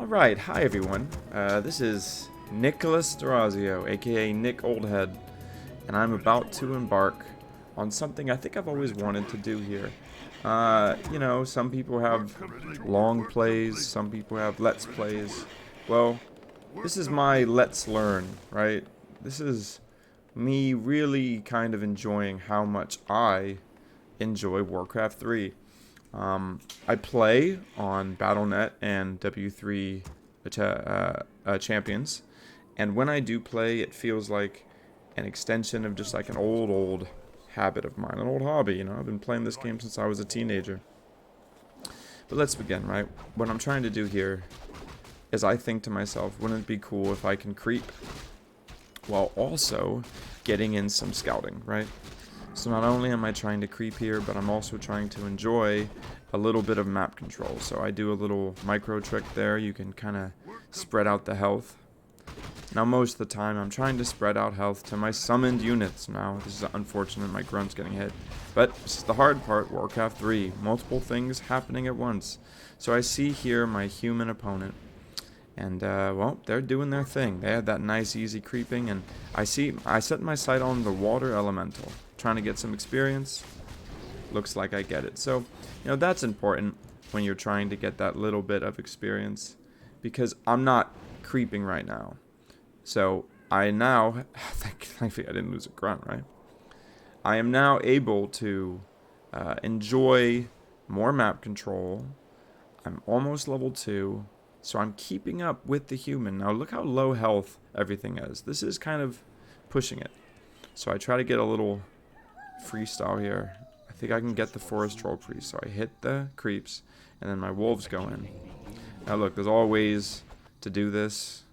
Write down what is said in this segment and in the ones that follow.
Alright, hi everyone. This is Nicholas Durazio, aka Nick Oldhead, and I'm about to embark on something I think I've always wanted to do here. Some people have long plays, some people have let's plays. Well, this is my let's learn, right? This is me really kind of enjoying how much I enjoy Warcraft 3. I play on Battle.net and W3 champions, and when I do play, it feels like an extension of just like an old habit of mine, an old hobby. I've been playing this game since I was a teenager. But let's begin, right? What I'm trying to do here is I think to myself, wouldn't it be cool if I can creep while also getting in some scouting, right? So not only am I trying to creep here, but I'm also trying to enjoy a little bit of map control. So I do a little micro trick there. You can kind of spread out the health. Now most of the time I'm trying to spread out health to my summoned units. Now this is unfortunate, my grunt's getting hit. But this is the hard part, Warcraft 3. Multiple things happening at once. So I see here my human opponent. And, well, they're doing their thing. They had that nice, easy creeping, and I set my sight on the water elemental, trying to get some experience. Looks like I get it. So, that's important when you're trying to get that little bit of experience, because I'm not creeping right now. So, I now, thankfully I didn't lose a grunt, right? I am now able to enjoy more map control. I'm almost level 2. So I'm keeping up with the human. Now look how low health everything is. This is kind of pushing it. So I try to get a little freestyle here. I think I can get the forest troll priest. So I hit the creeps and then my wolves go in. Now look, there's all ways to do this.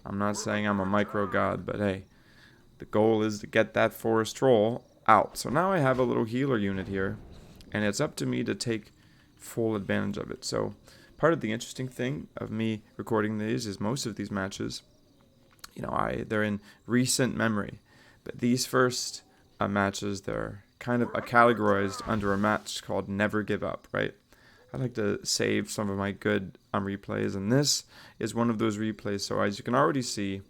I'm not saying I'm a micro god, but hey, the goal is to get that forest troll out. So now I have a little healer unit here, and it's up to me to take full advantage of it. So part of the interesting thing of me recording these is most of these matches, they're in recent memory. But these first matches, they're kind of categorized under a match called Never Give Up, right? I like to save some of my good replays, and this is one of those replays. So as you can already see,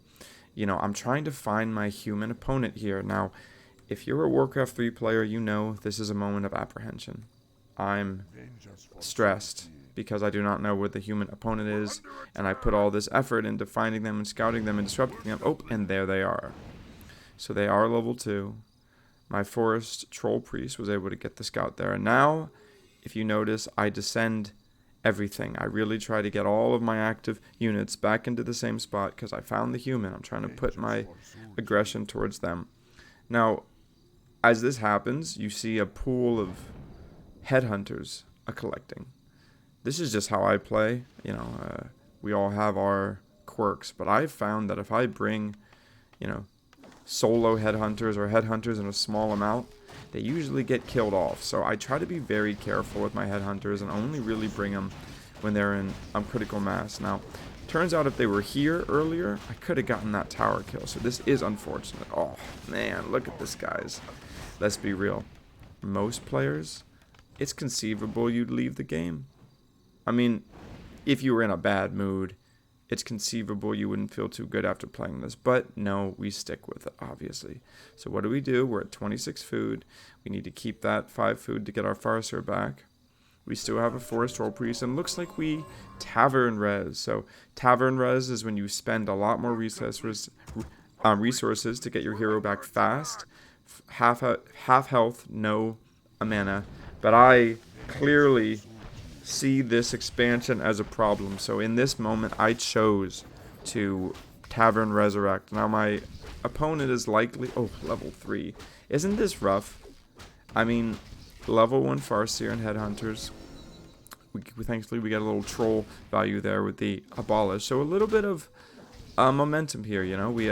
I'm trying to find my human opponent here. Now, if you're a Warcraft 3 player, this is a moment of apprehension. I'm stressed because I do not know where the human opponent is, and I put all this effort into finding them and scouting them and disrupting them. Oh, and there they are. So they are level 2. My forest troll priest was able to get the scout there. And now, if you notice, I descend everything. I really try to get all of my active units back into the same spot because I found the human. I'm trying to put my aggression towards them. Now, as this happens, you see a pool of headhunters collecting. This is just how I play. We all have our quirks, but I've found that if I bring, solo headhunters or headhunters in a small amount, they usually get killed off. So I try to be very careful with my headhunters and only really bring them when they're in critical mass. Now, turns out if they were here earlier, I could have gotten that tower kill. So this is unfortunate. Oh, man, look at this, guys. Let's be real. Most players, it's conceivable you'd leave the game. I mean, if you were in a bad mood, it's conceivable you wouldn't feel too good after playing this. But no, we stick with it, obviously. So what do? We're at 26 food. We need to keep that 5 food to get our Farseer back. We still have a forest troll priest, and looks like we tavern res. So tavern res is when you spend a lot more resources to get your hero back fast. Half health, no mana. But I clearly see this expansion as a problem. So in this moment, I chose to Tavern Resurrect. Now my opponent is likely... Oh, level 3. Isn't this rough? I mean, level 1 Farseer and Headhunters. Thankfully, we get a little troll value there with the Abolish. So a little bit of momentum here, We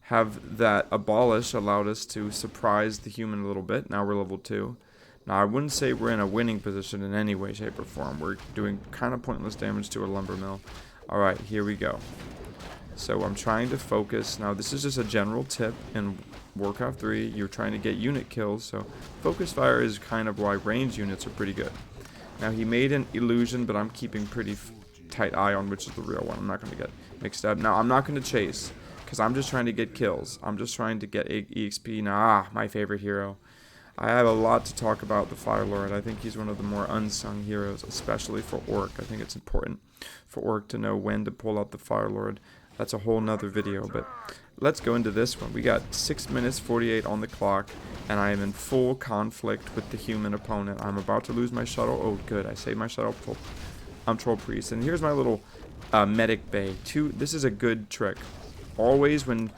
have that Abolish allowed us to surprise the human a little bit. Now we're level 2. Now, I wouldn't say we're in a winning position in any way, shape, or form. We're doing kind of pointless damage to a lumber mill. Alright, here we go. So I'm trying to focus. Now, this is just a general tip in Warcraft 3. You're trying to get unit kills, so focus fire is kind of why range units are pretty good. Now, he made an illusion, but I'm keeping pretty tight eye on which is the real one. I'm not going to get mixed up. Now, I'm not going to chase, because I'm just trying to get kills. I'm just trying to get EXP. Now, my favorite hero. I have a lot to talk about the Fire Lord. I think he's one of the more unsung heroes, especially for Orc. I think it's important for Orc to know when to pull out the Fire Lord. That's a whole nother video, but let's go into this one. We got 6 minutes 48 on the clock, and I am in full conflict with the human opponent. I'm about to lose my shuttle. Oh, good. I saved my shuttle. I'm Troll Priest. And here's my little medic bay. This is a good trick. Always when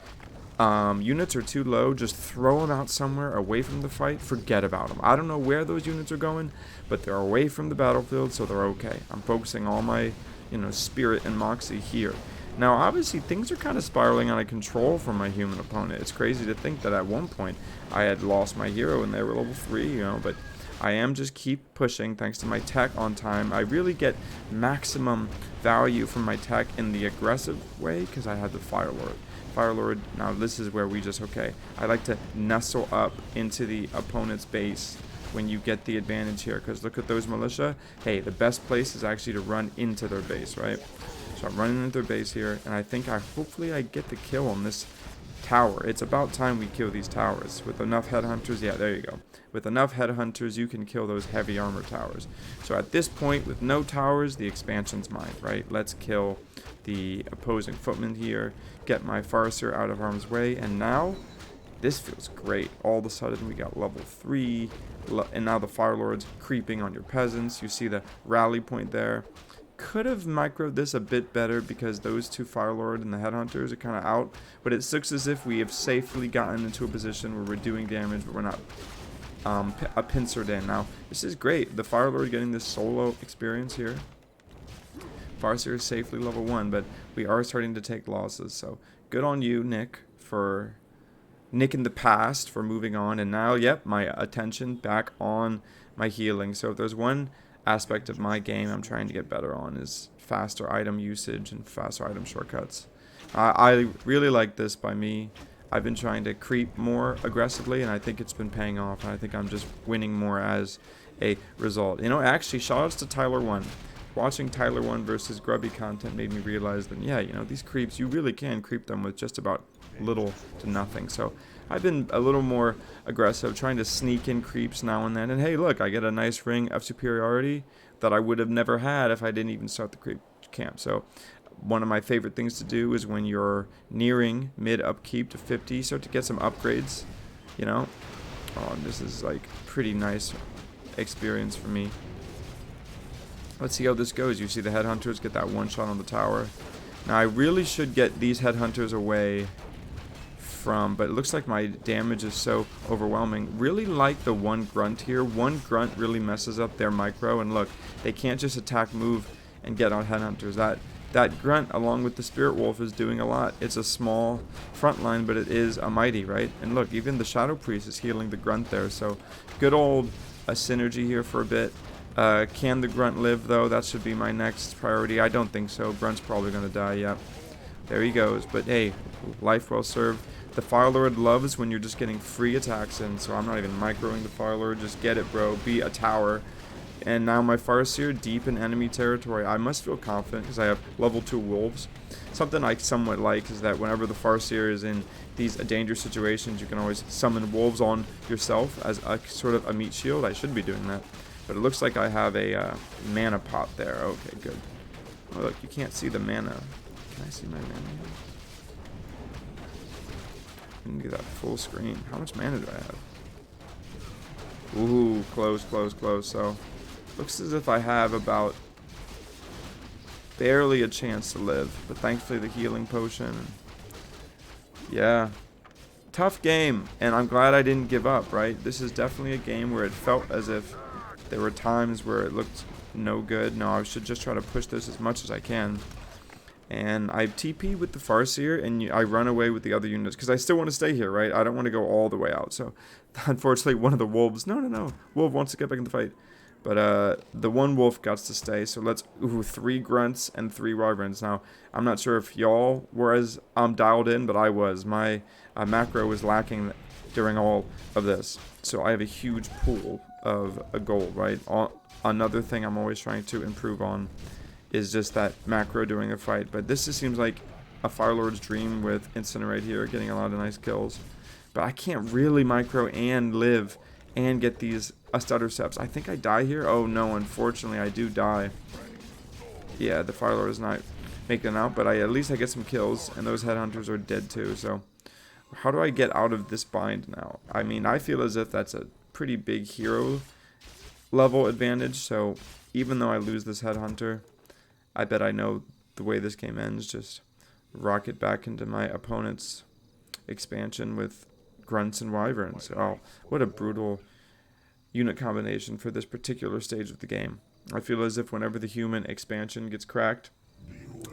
units are too low, just throw them out somewhere away from the fight. Forget about them. I don't know where those units are going, but they're away from the battlefield, so they're okay. I'm focusing all my, spirit and moxie here. Now, obviously, things are kind of spiraling out of control for my human opponent. It's crazy to think that at one point I had lost my hero and they were level 3, but I am just keep pushing thanks to my tech on time. I really get maximum value from my tech in the aggressive way because I have the Fire Lord. Fire Lord, now this is where we just, I like to nestle up into the opponent's base when you get the advantage here, because look at those militia. Hey, the best place is actually to run into their base, right? So I'm running into their base here, and I think hopefully I get the kill on this tower. It's about time we kill these towers. With enough headhunters, yeah, there you go. With enough headhunters, you can kill those heavy armor towers. So at this point, with no towers, the expansion's mine, right? Let's kill the opposing footman here, get my Farseer out of harm's way, and now this feels great. All of a sudden, we got level 3, and now the Fire Lord's creeping on your peasants. You see the rally point there. Could have microed this a bit better because those two Fire Lord and the Headhunters are kind of out, but it looks as if we have safely gotten into a position where we're doing damage, but we're not pincered in. Now, this is great. The Fire Lord getting this solo experience here. Farseer is safely level 1, but we are starting to take losses, so good on you, Nick, for Nick in the past, for moving on, and now, yep, my attention back on my healing. So if there's one aspect of my game I'm trying to get better on is faster item usage and faster item shortcuts. I really like this by me. I've been trying to creep more aggressively, and I think it's been paying off, and I think I'm just winning more as a result. Actually, shoutouts to Tyler 1. Watching Tyler 1 versus Grubby content made me realize that, yeah, these creeps, you really can creep them with just about little to nothing. So I've been a little more aggressive, trying to sneak in creeps now and then. And hey, look, I get a nice ring of superiority that I would have never had if I didn't even start the creep camp. So one of my favorite things to do is when you're nearing mid upkeep to 50, start to get some upgrades, Oh, this is like pretty nice experience for me. Let's see how this goes. You see the Headhunters get that one shot on the tower. Now, I really should get these Headhunters away from, but it looks like my damage is so overwhelming. Really like the one grunt here. One grunt really messes up their micro, and look, they can't just attack, move, and get on Headhunters. That grunt, along with the Spirit Wolf, is doing a lot. It's a small front line, but it is a mighty, right? And look, even the Shadow Priest is healing the grunt there, so good old synergy here for a bit. Can the grunt live, though? That should be my next priority. I don't think so. Grunt's probably going to die, yep. There he goes. But hey, life well served. The Fire Lord loves when you're just getting free attacks in, so I'm not even microing the Fire Lord. Just get it, bro. Be a tower. And now my Farseer deep in enemy territory. I must feel confident because I have level 2 wolves. Something I somewhat like is that whenever the Farseer is in these dangerous situations, you can always summon wolves on yourself as a sort of a meat shield. I should be doing that. But it looks like I have a mana pot there. Okay, good. Oh, look, you can't see the mana. Can I see my mana? I can do that full screen. How much mana do I have? Ooh, close, close, close. So, looks as if I have about barely a chance to live. But thankfully the healing potion. Yeah. Tough game. And I'm glad I didn't give up, right? This is definitely a game where it felt as if there were times where it looked no good. No, I should just try to push this as much as I can. And I TP with the Farseer, and I run away with the other units, because I still want to stay here, right? I don't want to go all the way out. So, unfortunately, one of the wolves... No. Wolf wants to get back in the fight. But the one wolf got to stay. So let's... Ooh, 3 grunts and 3 wyverns. Now, I'm not sure if y'all were as dialed in, but I was. My macro was lacking during all of this. So I have a huge pool of gold, right? Another thing I'm always trying to improve on is just that macro during a fight. But this just seems like a Firelord's dream with Incinerate here, getting a lot of nice kills. But I can't really micro and live and get these stutter steps. I think I die here. Oh no, unfortunately I do die. Yeah, the Firelord is not making it out, but at least I get some kills, and those headhunters are dead too. So how do I get out of this bind now? I mean, I feel as if that's a pretty big hero level advantage. So even though I lose this headhunter, I bet I know the way this game ends. Just rocket back into my opponent's expansion with grunts and wyverns. Oh, what a brutal unit combination for this particular stage of the game. I feel as if whenever the human expansion gets cracked,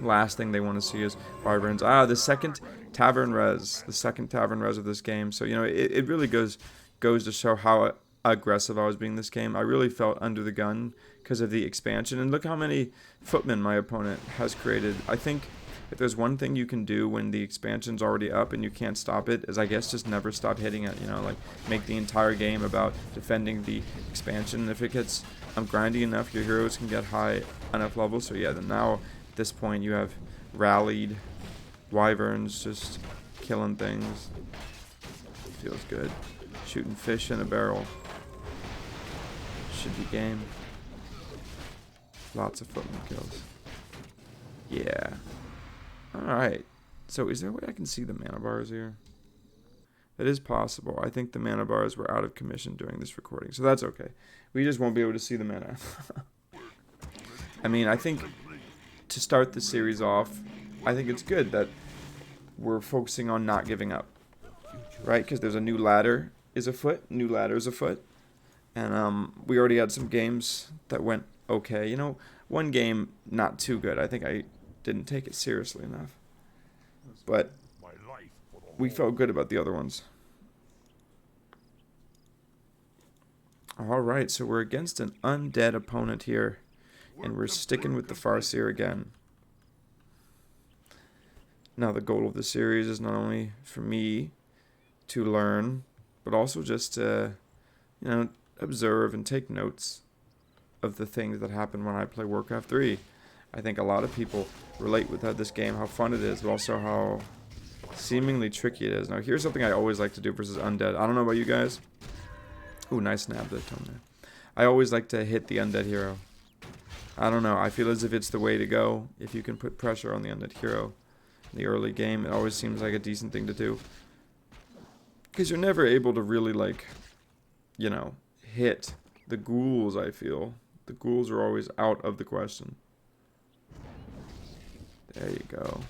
last thing they want to see is wyverns. The second tavern res. The second tavern res of this game. So, you know, it really goes to show how aggressive I was being this game. I really felt under the gun because of the expansion. And look how many footmen my opponent has created. I think if there's one thing you can do when the expansion's already up and you can't stop it, is I guess just never stop hitting it, you know, like make the entire game about defending the expansion. And if it gets grindy enough, your heroes can get high enough levels. So yeah, then now at this point you have rallied wyverns just killing things. Feels good. Shooting fish in a barrel. Should be game. Lots of footman kills. Yeah. Alright, so is there a way I can see the mana bars here? That is possible. I think the mana bars were out of commission during this recording, so that's okay. We just won't be able to see the mana. I mean, I think to start the series off, I think it's good that we're focusing on not giving up, right? Because there's a new ladder is afoot, and we already had some games that went okay. You know, one game not too good. I think I didn't take it seriously enough, but we felt good about the other ones. Alright, so we're against an undead opponent here, and we're sticking with the Farseer again. Now the goal of the series is not only for me to learn, but also just to, you know, observe and take notes of the things that happen when I play Warcraft 3. I think a lot of people relate with this game, how fun it is, but also how seemingly tricky it is. Now, here's something I always like to do versus undead. I don't know about you guys. Ooh, nice nab that tone there. I always like to hit the undead hero. I don't know. I feel as if it's the way to go. If you can put pressure on the undead hero in the early game, it always seems like a decent thing to do. Because you're never able to really, like, you know, hit the ghouls, I feel. The ghouls are always out of the question. There you go.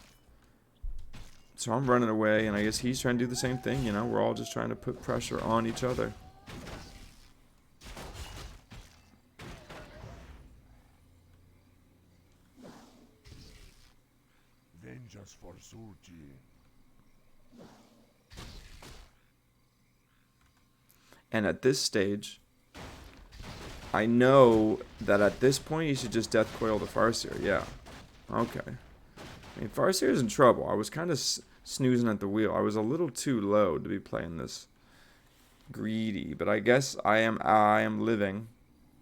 So I'm running away, and I guess he's trying to do the same thing, you know? We're all just trying to put pressure on each other. Vengeance for Surgi. And at this stage, I know that at this point you should just death coil the Farseer. Yeah. Okay. I mean, Farseer is in trouble. I was kind of snoozing at the wheel. I was a little too low to be playing this greedy, but I guess I am living,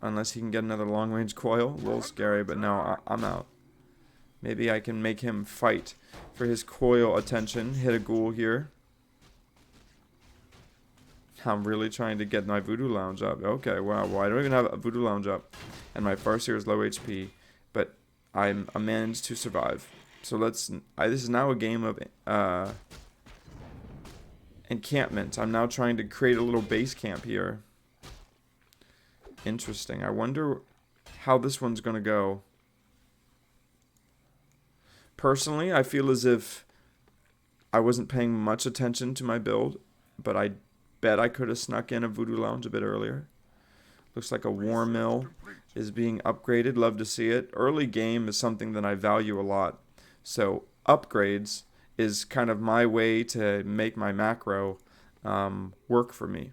unless he can get another long-range coil. A little scary, but no, I'm out. Maybe I can make him fight for his coil attention. Hit a ghoul here. I'm really trying to get my Voodoo Lounge up. Okay, wow. Well, I don't even have a Voodoo Lounge up, and my Farseer is low HP, but I managed to survive. So this is now a game of encampment. I'm now trying to create a little base camp here. Interesting. I wonder how this one's going to go. Personally, I feel as if I wasn't paying much attention to my build, but I bet I could have snuck in a Voodoo Lounge a bit earlier. Looks like a War Mill is being upgraded. Love to see it. Early game is something that I value a lot. So upgrades is kind of my way to make my macro work for me.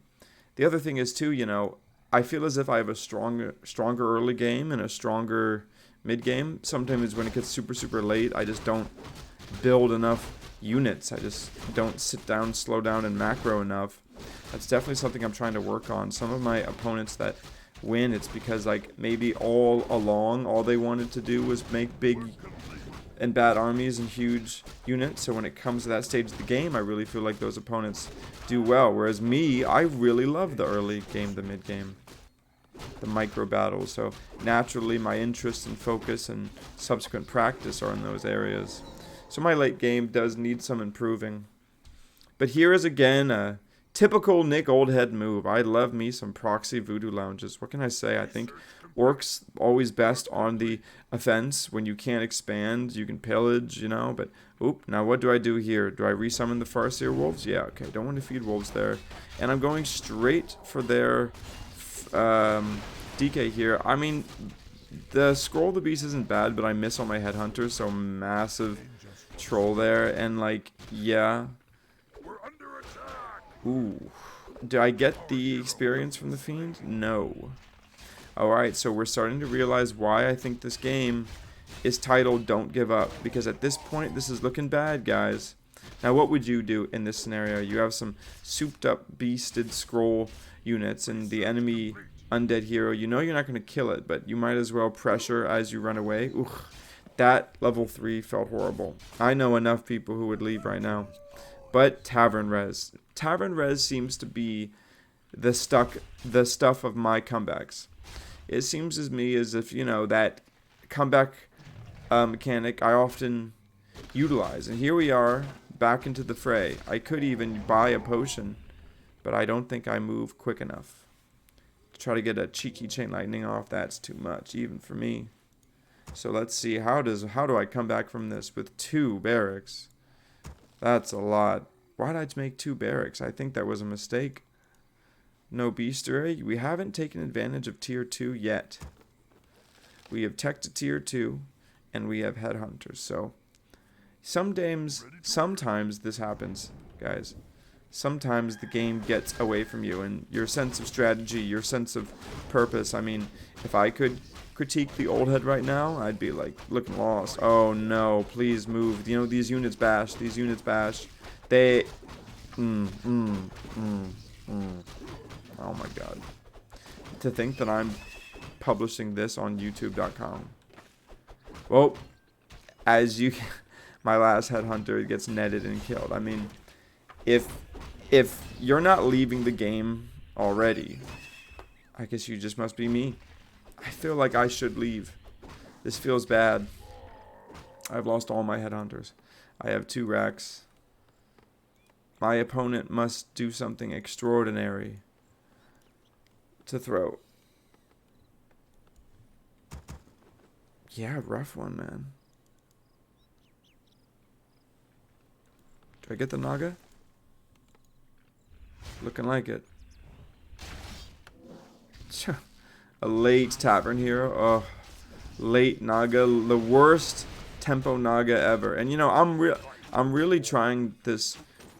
The other thing is too, you know, I feel as if I have a stronger early game and a stronger mid game. Sometimes when it gets super late, I just don't build enough units. I just don't sit down, slow down, and macro enough. That's definitely something I'm trying to work on. Some of my opponents that win, it's because, like, maybe all along, all they wanted to do was make big and bad armies and huge units. So when it comes to that stage of the game, I really feel like those opponents do well. Whereas me, I really love the early game, the mid game, the micro battles. So naturally, my interest and focus and subsequent practice are in those areas. So my late game does need some improving. But here is again a typical Nick Oldhead move. I love me some proxy voodoo lounges. What can I say? I think orcs always best on the offense. When you can't expand, you can pillage, you know. But, oop, now what do I do here? Do I resummon the Farseer wolves? Yeah, okay, don't want to feed wolves there. And I'm going straight for their DK here. I mean, the Scroll of the Beast isn't bad, but I miss on my Headhunters, so massive troll there. And, like, yeah. Ooh. Do I get the experience from the Fiend? No. Alright, so we're starting to realize why I think this game is titled Don't Give Up. Because at this point, this is looking bad, guys. Now, what would you do in this scenario? You have some souped-up, beasted scroll units, and the enemy undead hero, you know you're not going to kill it, but you might as well pressure as you run away. Ooh, that level 3 felt horrible. I know enough people who would leave right now. But Tavern Res. Tavern Res seems to be the stuff of my comebacks. It seems as me as if, you know, that comeback mechanic I often utilize. And here we are, back into the fray. I could even buy a potion, but I don't think I move quick enough. To try to get a cheeky chain lightning off, that's too much, even for me. So let's see, how do I come back from this with 2 barracks? That's a lot. Why did I make 2 barracks? I think that was a mistake. No bestiary. We haven't taken advantage of tier 2 yet. We have tech to tier 2, and we have headhunters. So, sometimes this happens, guys. Sometimes the game gets away from you, and your sense of strategy, your sense of purpose. I mean, if I could critique the old head right now, I'd be like looking lost. Oh no, please move. You know, these units bash. These units bash. They oh my god. To think that I'm publishing this on youtube.com. Well, as you my last headhunter gets netted and killed. I mean, if you're not leaving the game already, I guess you just must be me. I feel like I should leave. This feels bad. I've lost all my headhunters. I have 2 racks. My opponent must do something extraordinary to throw. Yeah, rough one, man. Do I get the Naga? Looking like it. A late Tavern Hero. Oh, late Naga. The worst tempo Naga ever. And you know, I'm really trying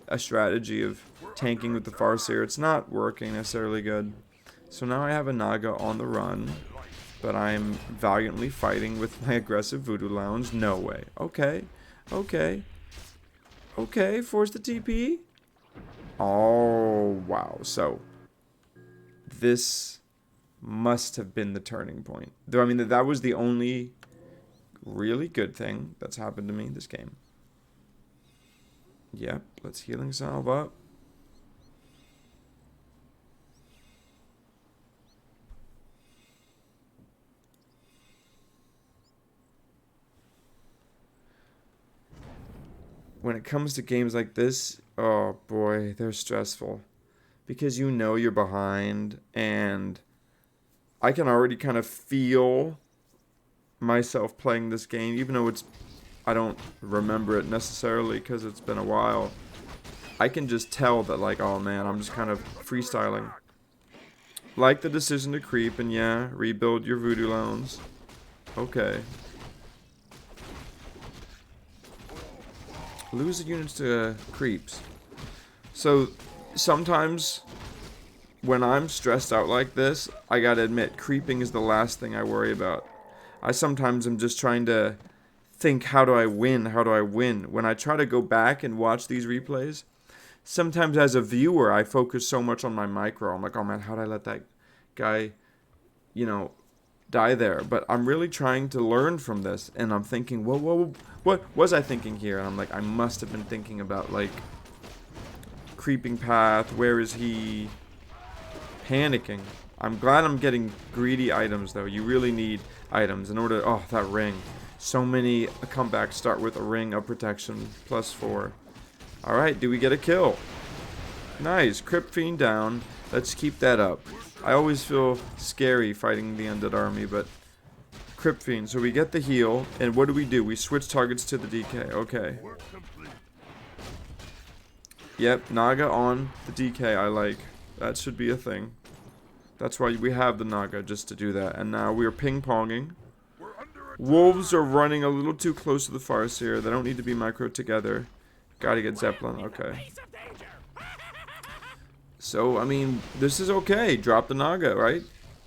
a strategy of tanking with the Farseer. It's not working necessarily good. So now I have a Naga on the run, but I'm valiantly fighting with my aggressive Voodoo Lounge. No way. Okay. Okay. Okay, force the TP. Oh, wow. So, this must have been the turning point. Though, I mean, that was the only really good thing that's happened to me this game. Yep, let's healing salve up. When it comes to games like this, oh boy, they're stressful. Because you know you're behind, and I can already kind of feel myself playing this game, even though I don't remember it necessarily because it's been a while. I can just tell that, like, oh man, I'm just kind of freestyling. Like the decision to creep, and yeah, rebuild your Voodoo Lounge. Okay. Lose the units to creeps. So, sometimes when I'm stressed out like this, I gotta admit, creeping is the last thing I worry about. I sometimes am just trying to think, how do I win? How do I win? When I try to go back and watch these replays, sometimes as a viewer, I focus so much on my micro. I'm like, oh man, how did I let that guy you know, die there. But I'm really trying to learn from this, and I'm thinking, whoa, what was I thinking here? And I'm like, I must have been thinking about, like, creeping path. Where is he? Panicking. I'm glad I'm getting greedy items, though. You really need items in order. Oh, that ring. So many comebacks start with a ring of protection +4. All right, do we get a kill? Nice. Crypt Fiend down. Let's keep that up. I always feel scary fighting the undead army, but Crypt Fiend. So we get the heal, and what do? We switch targets to the DK. Okay. Yep, Naga on the DK. I like. That should be a thing. That's why we have the Naga, just to do that. And now we are ping-ponging. Wolves are running a little too close to the Farseer. They don't need to be micro together. Gotta get Zeppelin. Okay. So, I mean, this is okay. Drop the Naga, right?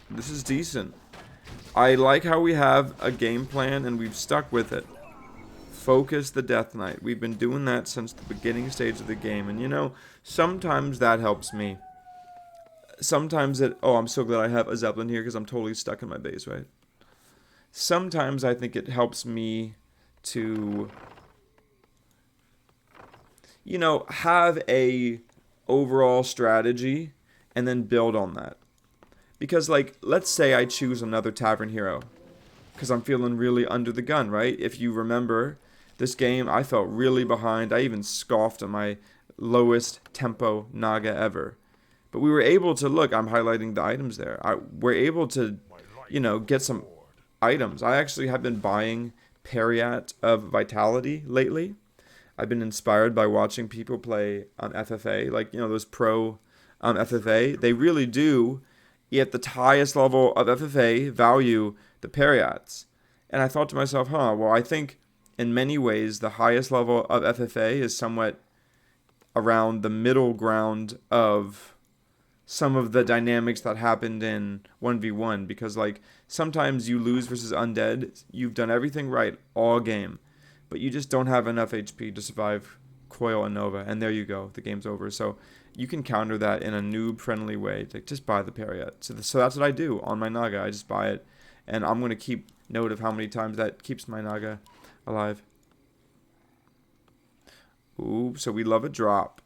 This is decent. I like how we have a game plan and we've stuck with it. Focus the Death Knight. We've been doing that since the beginning stage of the game. And, you know, sometimes that helps me. Sometimes it... Oh, I'm so glad I have a Zeppelin here because I'm totally stuck in my base, right? Sometimes I think it helps me to, you know, have a overall strategy and then build on that. Because, like, let's say I choose another Tavern Hero because I'm feeling really under the gun, right? If you remember, this game, I felt really behind. I even scoffed at my lowest tempo Naga ever. But we were able to, look, I'm highlighting the items there. We're able to, you know, get some items. I actually have been buying Periat of Vitality lately. I've been inspired by watching people play FFA, like, you know, those pro FFA. They really do, at the highest level of FFA, value the Periats. And I thought to myself, well, I think in many ways the highest level of FFA is somewhat around the middle ground of some of the dynamics that happened in 1v1, because, like, sometimes you lose versus undead, you've done everything right all game, but you just don't have enough HP to survive Coil and Nova, and there you go, the game's over. So you can counter that in a noob-friendly way, like, just buy the Periat. So that's what I do on my Naga. I just buy it, and I'm going to keep note of how many times that keeps my Naga alive. Ooh, so we love a drop.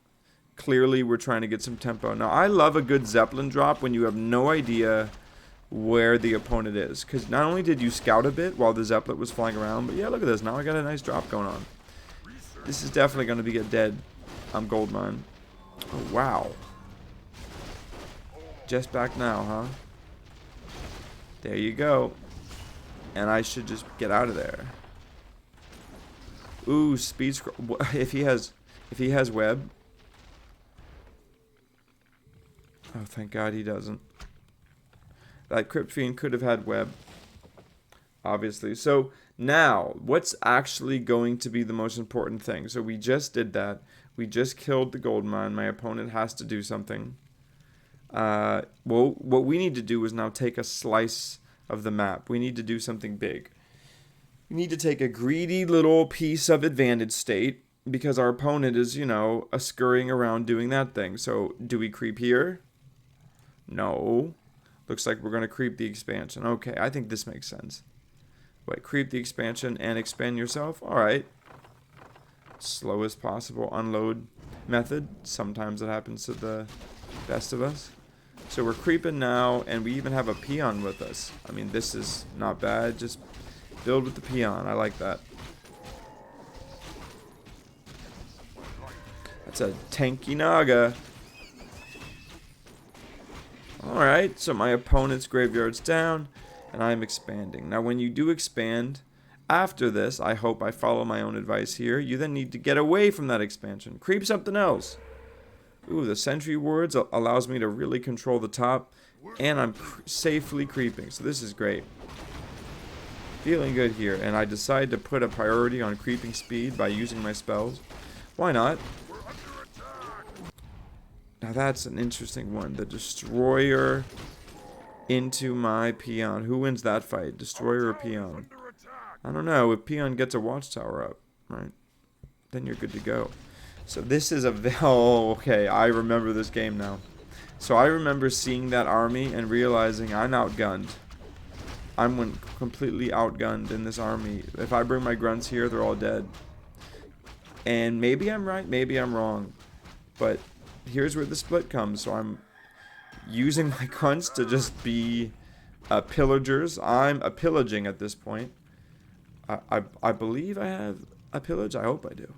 Clearly, we're trying to get some tempo. Now, I love a good Zeppelin drop when you have no idea where the opponent is. Because not only did you scout a bit while the Zeppelin was flying around, but yeah, look at this. Now I got a nice drop going on. This is definitely going to be get dead. I'm gold mine. Oh, wow. Just back now, huh? There you go. And I should just get out of there. Ooh, speed scroll. If he has web. Oh, thank God he doesn't. That Crypt Fiend could have had web, obviously. So now, what's actually going to be the most important thing? So we just did that. We just killed the gold mine. My opponent has to do something. Well, what we need to do is now take a slice of the map. We need to do something big. We need to take a greedy little piece of advantage state because our opponent is, you know, scurrying around doing that thing. So do we creep here? No. Looks like we're going to creep the expansion. Okay, I think this makes sense. Wait, creep the expansion and expand yourself? Alright. Slowest possible unload method. Sometimes it happens to the best of us. So we're creeping now, and we even have a peon with us. I mean, this is not bad. Just build with the peon. I like that. That's a tanky Naga. Alright, so my opponent's graveyard's down, and I'm expanding. Now, when you do expand, after this, I hope I follow my own advice here, you then need to get away from that expansion. Creep something else. Ooh, the Sentry Wards allows me to really control the top, and I'm safely creeping, so this is great. Feeling good here, and I decide to put a priority on creeping speed by using my spells. Why not? Now that's an interesting one. The Destroyer into my Peon. Who wins that fight? Destroyer or Peon? I don't know. If Peon gets a Watchtower up, right? Then you're good to go. So this is a... Oh, okay. I remember this game now. So I remember seeing that army and realizing I'm outgunned. I'm completely outgunned in this army. If I bring my grunts here, they're all dead. And maybe I'm right, maybe I'm wrong. But here's where the split comes. So I'm using my grunts to just be pillagers. I'm a pillaging at this point. I believe I have a pillage. I hope I do.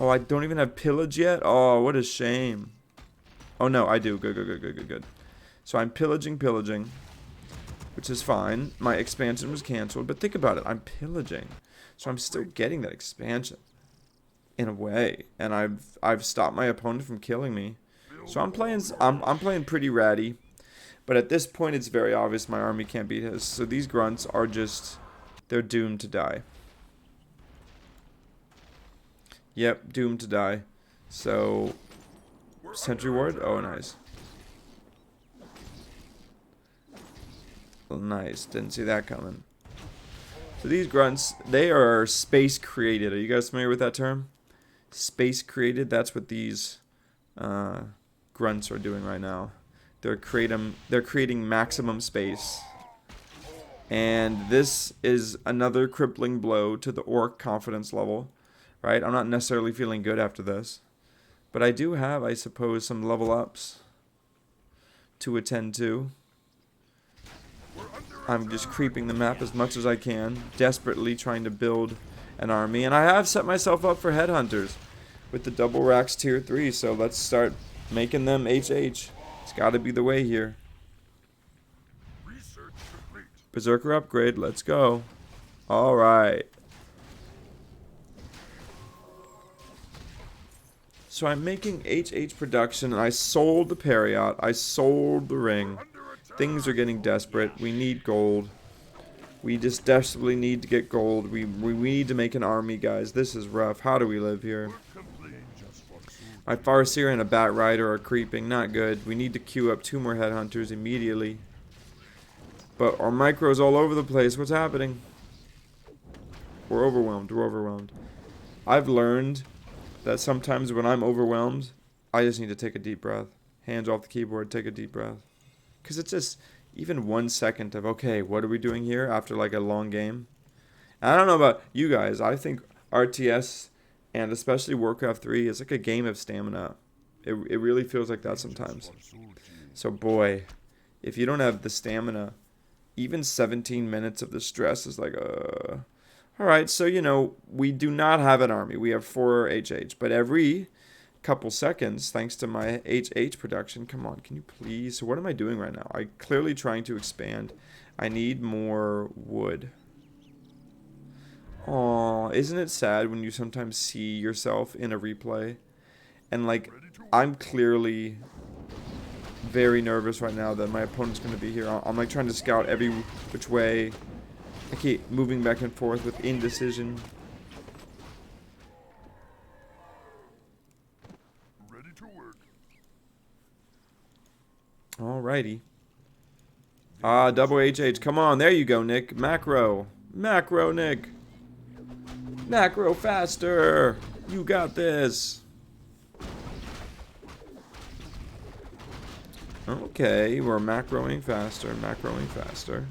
Oh, I don't even have pillage yet? Oh, what a shame. Oh, no, I do. Good. So I'm pillaging, which is fine. My expansion was canceled, but think about it. I'm pillaging. So I'm still getting that expansion in a way, and I've stopped my opponent from killing me. So I'm playing pretty ratty, but at this point it's very obvious my army can't beat his. So these grunts are just, they're doomed to die. Yep, doomed to die. So sentry ward. Oh, nice. Nice. Didn't see that coming. So these grunts, they are space created. Are you guys familiar with that term? Space created. That's what these grunts are doing right now. They're creating maximum space. And this is another crippling blow to the orc confidence level. Right? I'm not necessarily feeling good after this. But I do have, I suppose, some level ups to attend to. I'm just creeping the map as much as I can, desperately trying to build an army. And I have set myself up for headhunters with the double racks tier 3, so let's start making them HH. It's got to be the way here. Berserker upgrade, let's go. Alright. So I'm making HH production, and I sold the Periot, I sold the ring. Things are getting desperate. We need gold. We just desperately need to get gold. We need to make an army, guys. This is rough. How do we live here? My Farseer and a Bat Rider are creeping. Not good. We need to queue up 2 more Headhunters immediately. But our micro's all over the place. What's happening? We're overwhelmed. We're overwhelmed. I've learned that sometimes when I'm overwhelmed, I just need to take a deep breath. Hands off the keyboard. Take a deep breath. Because it's just even 1 second of, okay, what are we doing here after like a long game? And I don't know about you guys. I think RTS and especially Warcraft 3 is like a game of stamina. It really feels like that sometimes. So boy, if you don't have the stamina, even 17 minutes of the stress is like, Alright, so you know, we do not have an army. We have 4 HH. But every couple seconds, thanks to my HH production. Come on, can you please? So what am I doing right now? I'm clearly trying to expand. I need more wood. Aw, isn't it sad when you sometimes see yourself in a replay? And like, I'm clearly very nervous right now that my opponent's going to be here. I'm like trying to scout every which way. I keep moving back and forth with indecision. Alrighty. Double HH. Come on, there you go, Nick. Macro. Macro, Nick. Macro faster. You got this. Okay, we're macroing faster, macroing faster.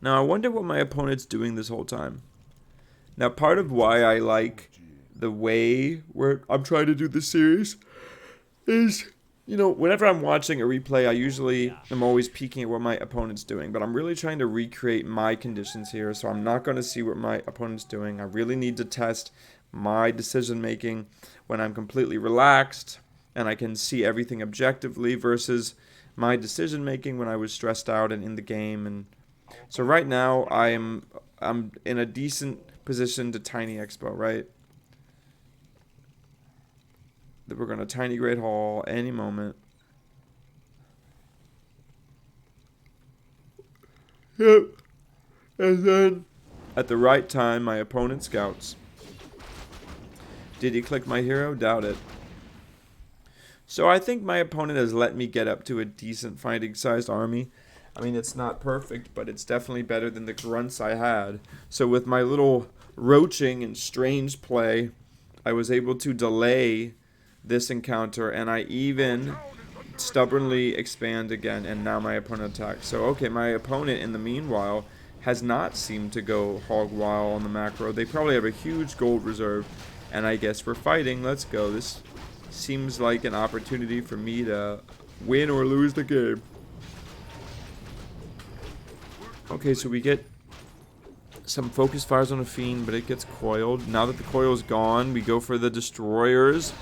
Now, I wonder what my opponent's doing this whole time. Now, part of why I like the way where I'm trying to do this series is, you know, whenever I'm watching a replay, I usually am always peeking at what my opponent's doing. But I'm really trying to recreate my conditions here, so I'm not going to see what my opponent's doing. I really need to test my decision-making when I'm completely relaxed and I can see everything objectively versus my decision-making when I was stressed out and in the game. And so right now, I'm in a decent position to Tiny Expo, right? That we're going to Tiny Great Hall any moment. Yep. And then, at the right time, my opponent scouts. Did he click my hero? Doubt it. So I think my opponent has let me get up to a decent fighting-sized army. I mean, it's not perfect, but it's definitely better than the grunts I had. So with my little roaching and strange play, I was able to delay this encounter, and I even stubbornly expand again, and now my opponent attacks. So, okay, my opponent, in the meanwhile, has not seemed to go hog wild on the macro. They probably have a huge gold reserve, and I guess we're fighting. Let's go. This seems like an opportunity for me to win or lose the game. Okay, so we get some focus fires on a fiend, but it gets coiled. Now that the coil's gone, we go for the destroyers.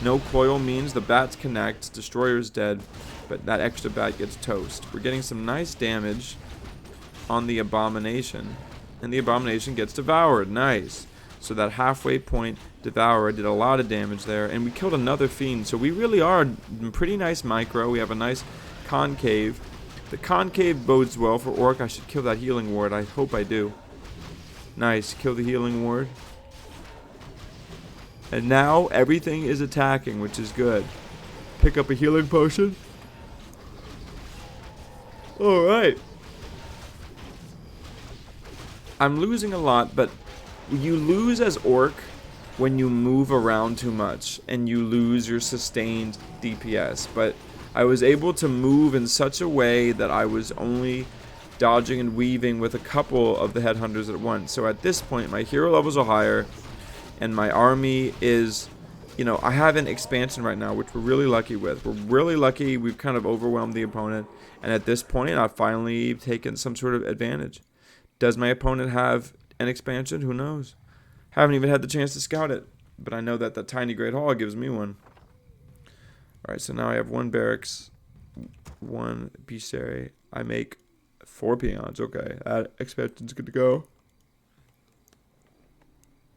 No coil means the bats connect, destroyer's dead, but that extra bat gets toast. We're getting some nice damage on the abomination, and the abomination gets devoured. Nice. So that halfway point devourer did a lot of damage there, and we killed another fiend. So we really are pretty nice micro. We have a nice concave. The concave bodes well for orc. I should kill that healing ward. I hope I do. Nice. Kill the healing ward. And now everything is attacking, which is good. Pick up a healing potion. Alright. I'm losing a lot, but you lose as orc when you move around too much and you lose your sustained DPS. But I was able to move in such a way that I was only dodging and weaving with a couple of the headhunters at once. So at this point, my hero levels are higher, and my army is, you know, I have an expansion right now, which we're really lucky with. We're really lucky. We've kind of overwhelmed the opponent, and at this point, I've finally taken some sort of advantage. Does my opponent have an expansion? Who knows? Haven't even had the chance to scout it, but I know that the tiny Great Hall gives me one. Alright, so now I have 1 barracks, 1 bestiary. I make 4 peons. Okay, that expansion's good to go.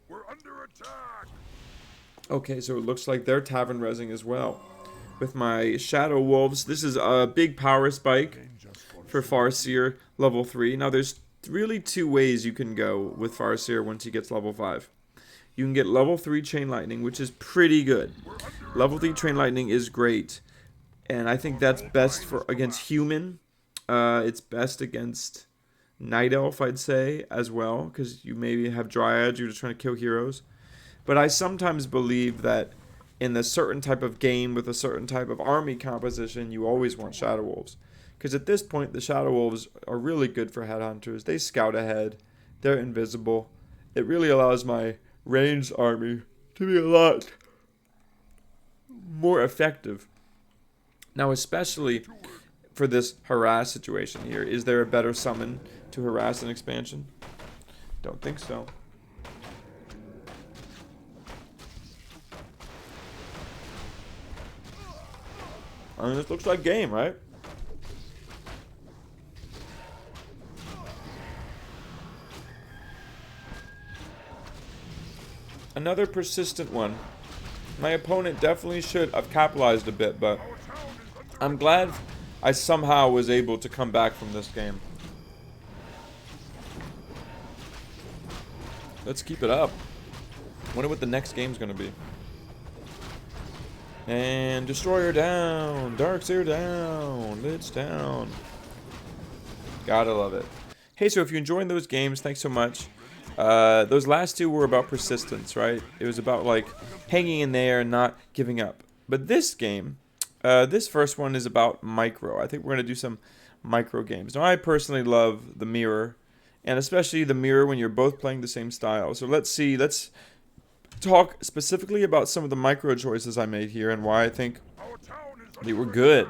We're under attack. Okay, so it looks like they're tavern resing as well. With my Shadow Wolves, this is a big power spike for Farseer level 3. Now there's really 2 ways you can go with Farseer once he gets level 5. You can get level 3 Chain Lightning, which is pretty good. Level 3 Chain Lightning is great, and I think that's best for against human. It's best against Night Elf, I'd say, as well, because you maybe have Dryads, you're just trying to kill heroes. But I sometimes believe that in a certain type of game with a certain type of army composition, you always want Shadow Wolves. Because at this point, the Shadow Wolves are really good for headhunters. They scout ahead. They're invisible. It really allows my ranged army to be a lot more effective. Now, especially for this harass situation here, is there a better summon to harass an expansion? Don't think so. I mean, this looks like game, right? Another persistent one. My opponent definitely should have capitalized a bit, but I'm glad I somehow was able to come back from this game. Let's keep it up. Wonder what the next game's gonna be. And Destroyer down. Darkseer down. Lid's down. Gotta love it. Hey, so if you're enjoying those games, thanks so much. Those last 2 were about persistence, right? It was about, like, hanging in there and not giving up. But this game, this first one is about micro. I think we're going to do some micro games. Now, I personally love the mirror, and especially the mirror when you're both playing the same style. So let's see. Let's talk specifically about some of the micro choices I made here and why I think they were good.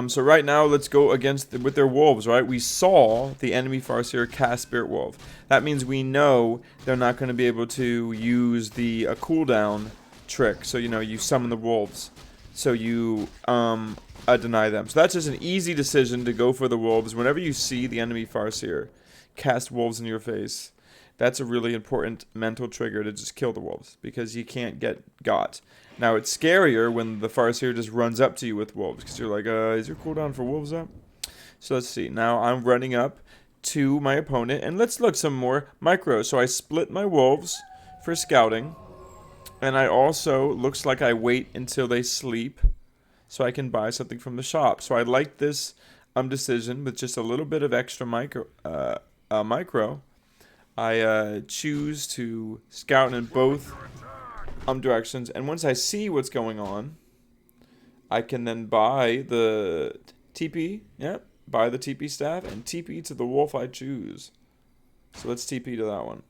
So right now, let's go with their wolves, right? We saw the enemy Farseer cast Spirit Wolf. That means we know they're not going to be able to use the cooldown trick. So, you know, you summon the wolves. So you deny them. So that's just an easy decision to go for the wolves. Whenever you see the enemy Farseer cast wolves in your face, that's a really important mental trigger to just kill the wolves, because you can't get got. Now, it's scarier when the Farseer just runs up to you with wolves, because you're like, is your cooldown for wolves up? So let's see. Now I'm running up to my opponent, and let's look some more micro. So I split my wolves for scouting, and I also, looks like I wait until they sleep so I can buy something from the shop. So I like this decision with just a little bit of extra micro. I choose to scout in both directions, and once I see what's going on, I can then buy the TP. Yep, buy the TP staff and TP to the wolf I choose. So let's TP to that one.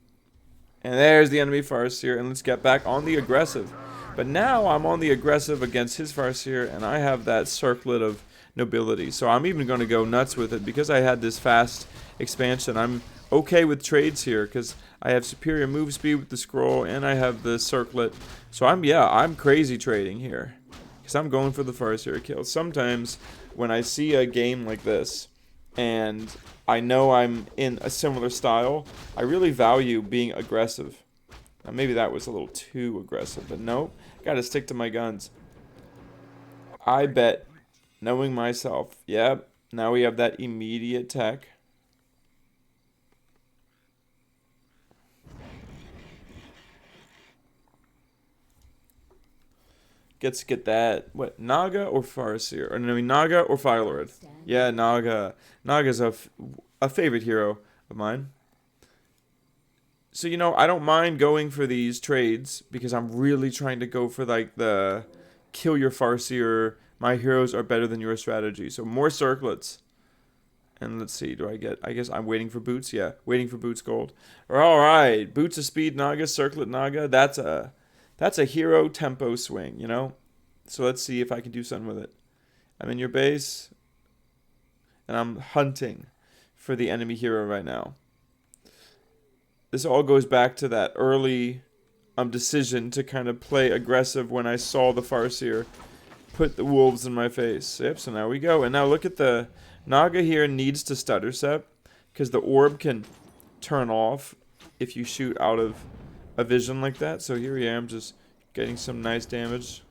And there's the enemy Farseer, and let's get back on the aggressive. But now I'm on the aggressive against his Farseer, and I have that circlet of nobility. So I'm even going to go nuts with it because I had this fast expansion. I'm okay with trades here because I have superior move speed with the scroll, and I have the circlet. So I'm crazy trading here because I'm going for the Farseer kill. Sometimes when I see a game like this and I know I'm in a similar style, I really value being aggressive. Now maybe that was a little too aggressive, but no, gotta stick to my guns. I bet, knowing myself, yep, now we have that immediate tech. Gets to get that. What, Naga or Farseer? Or no, Naga or Firelord? Yeah, Naga. Naga's a favorite hero of mine. So, you know, I don't mind going for these trades because I'm really trying to go for, like, the kill your Farseer, my heroes are better than your strategy. So, more circlets. And let's see, do I get... I guess I'm waiting for boots. Yeah, waiting for boots gold. Alright, boots of speed Naga, circlet Naga. That's a hero tempo swing, you know? So let's see if I can do something with it. I'm in your base, and I'm hunting for the enemy hero right now. This all goes back to that early decision to kind of play aggressive when I saw the Farseer put the wolves in my face. Yep, so now we go. And now look at the Naga here needs to stutter step because the orb can turn off if you shoot out of a vision like that. So here I am just getting some nice damage.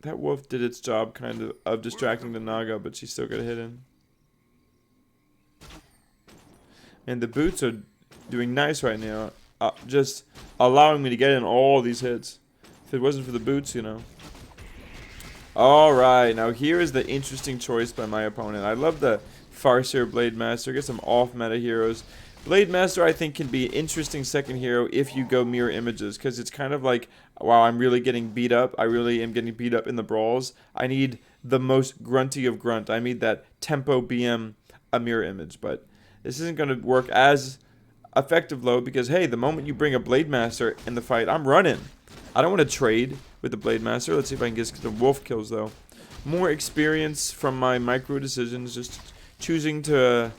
That wolf did its job kind of distracting the Naga, but she still got hit in. And the boots are doing nice right now. Just allowing me to get in all these hits. If it wasn't for the boots, you know. Alright, now here is the interesting choice by my opponent. I love the Farseer Blade Master. Get some off-meta heroes. Blade Master, I think, can be an interesting second hero if you go mirror images. Because it's kind of like, wow, I'm really getting beat up. I really am getting beat up in the brawls. I need the most grunty of grunt. I need that tempo BM a mirror image. But this isn't going to work as effective, though, because, hey, the moment you bring a Blade Master in the fight, I'm running. I don't want to trade with the Blade Master. Let's see if I can get the wolf kills, though. More experience from my micro decisions, just choosing to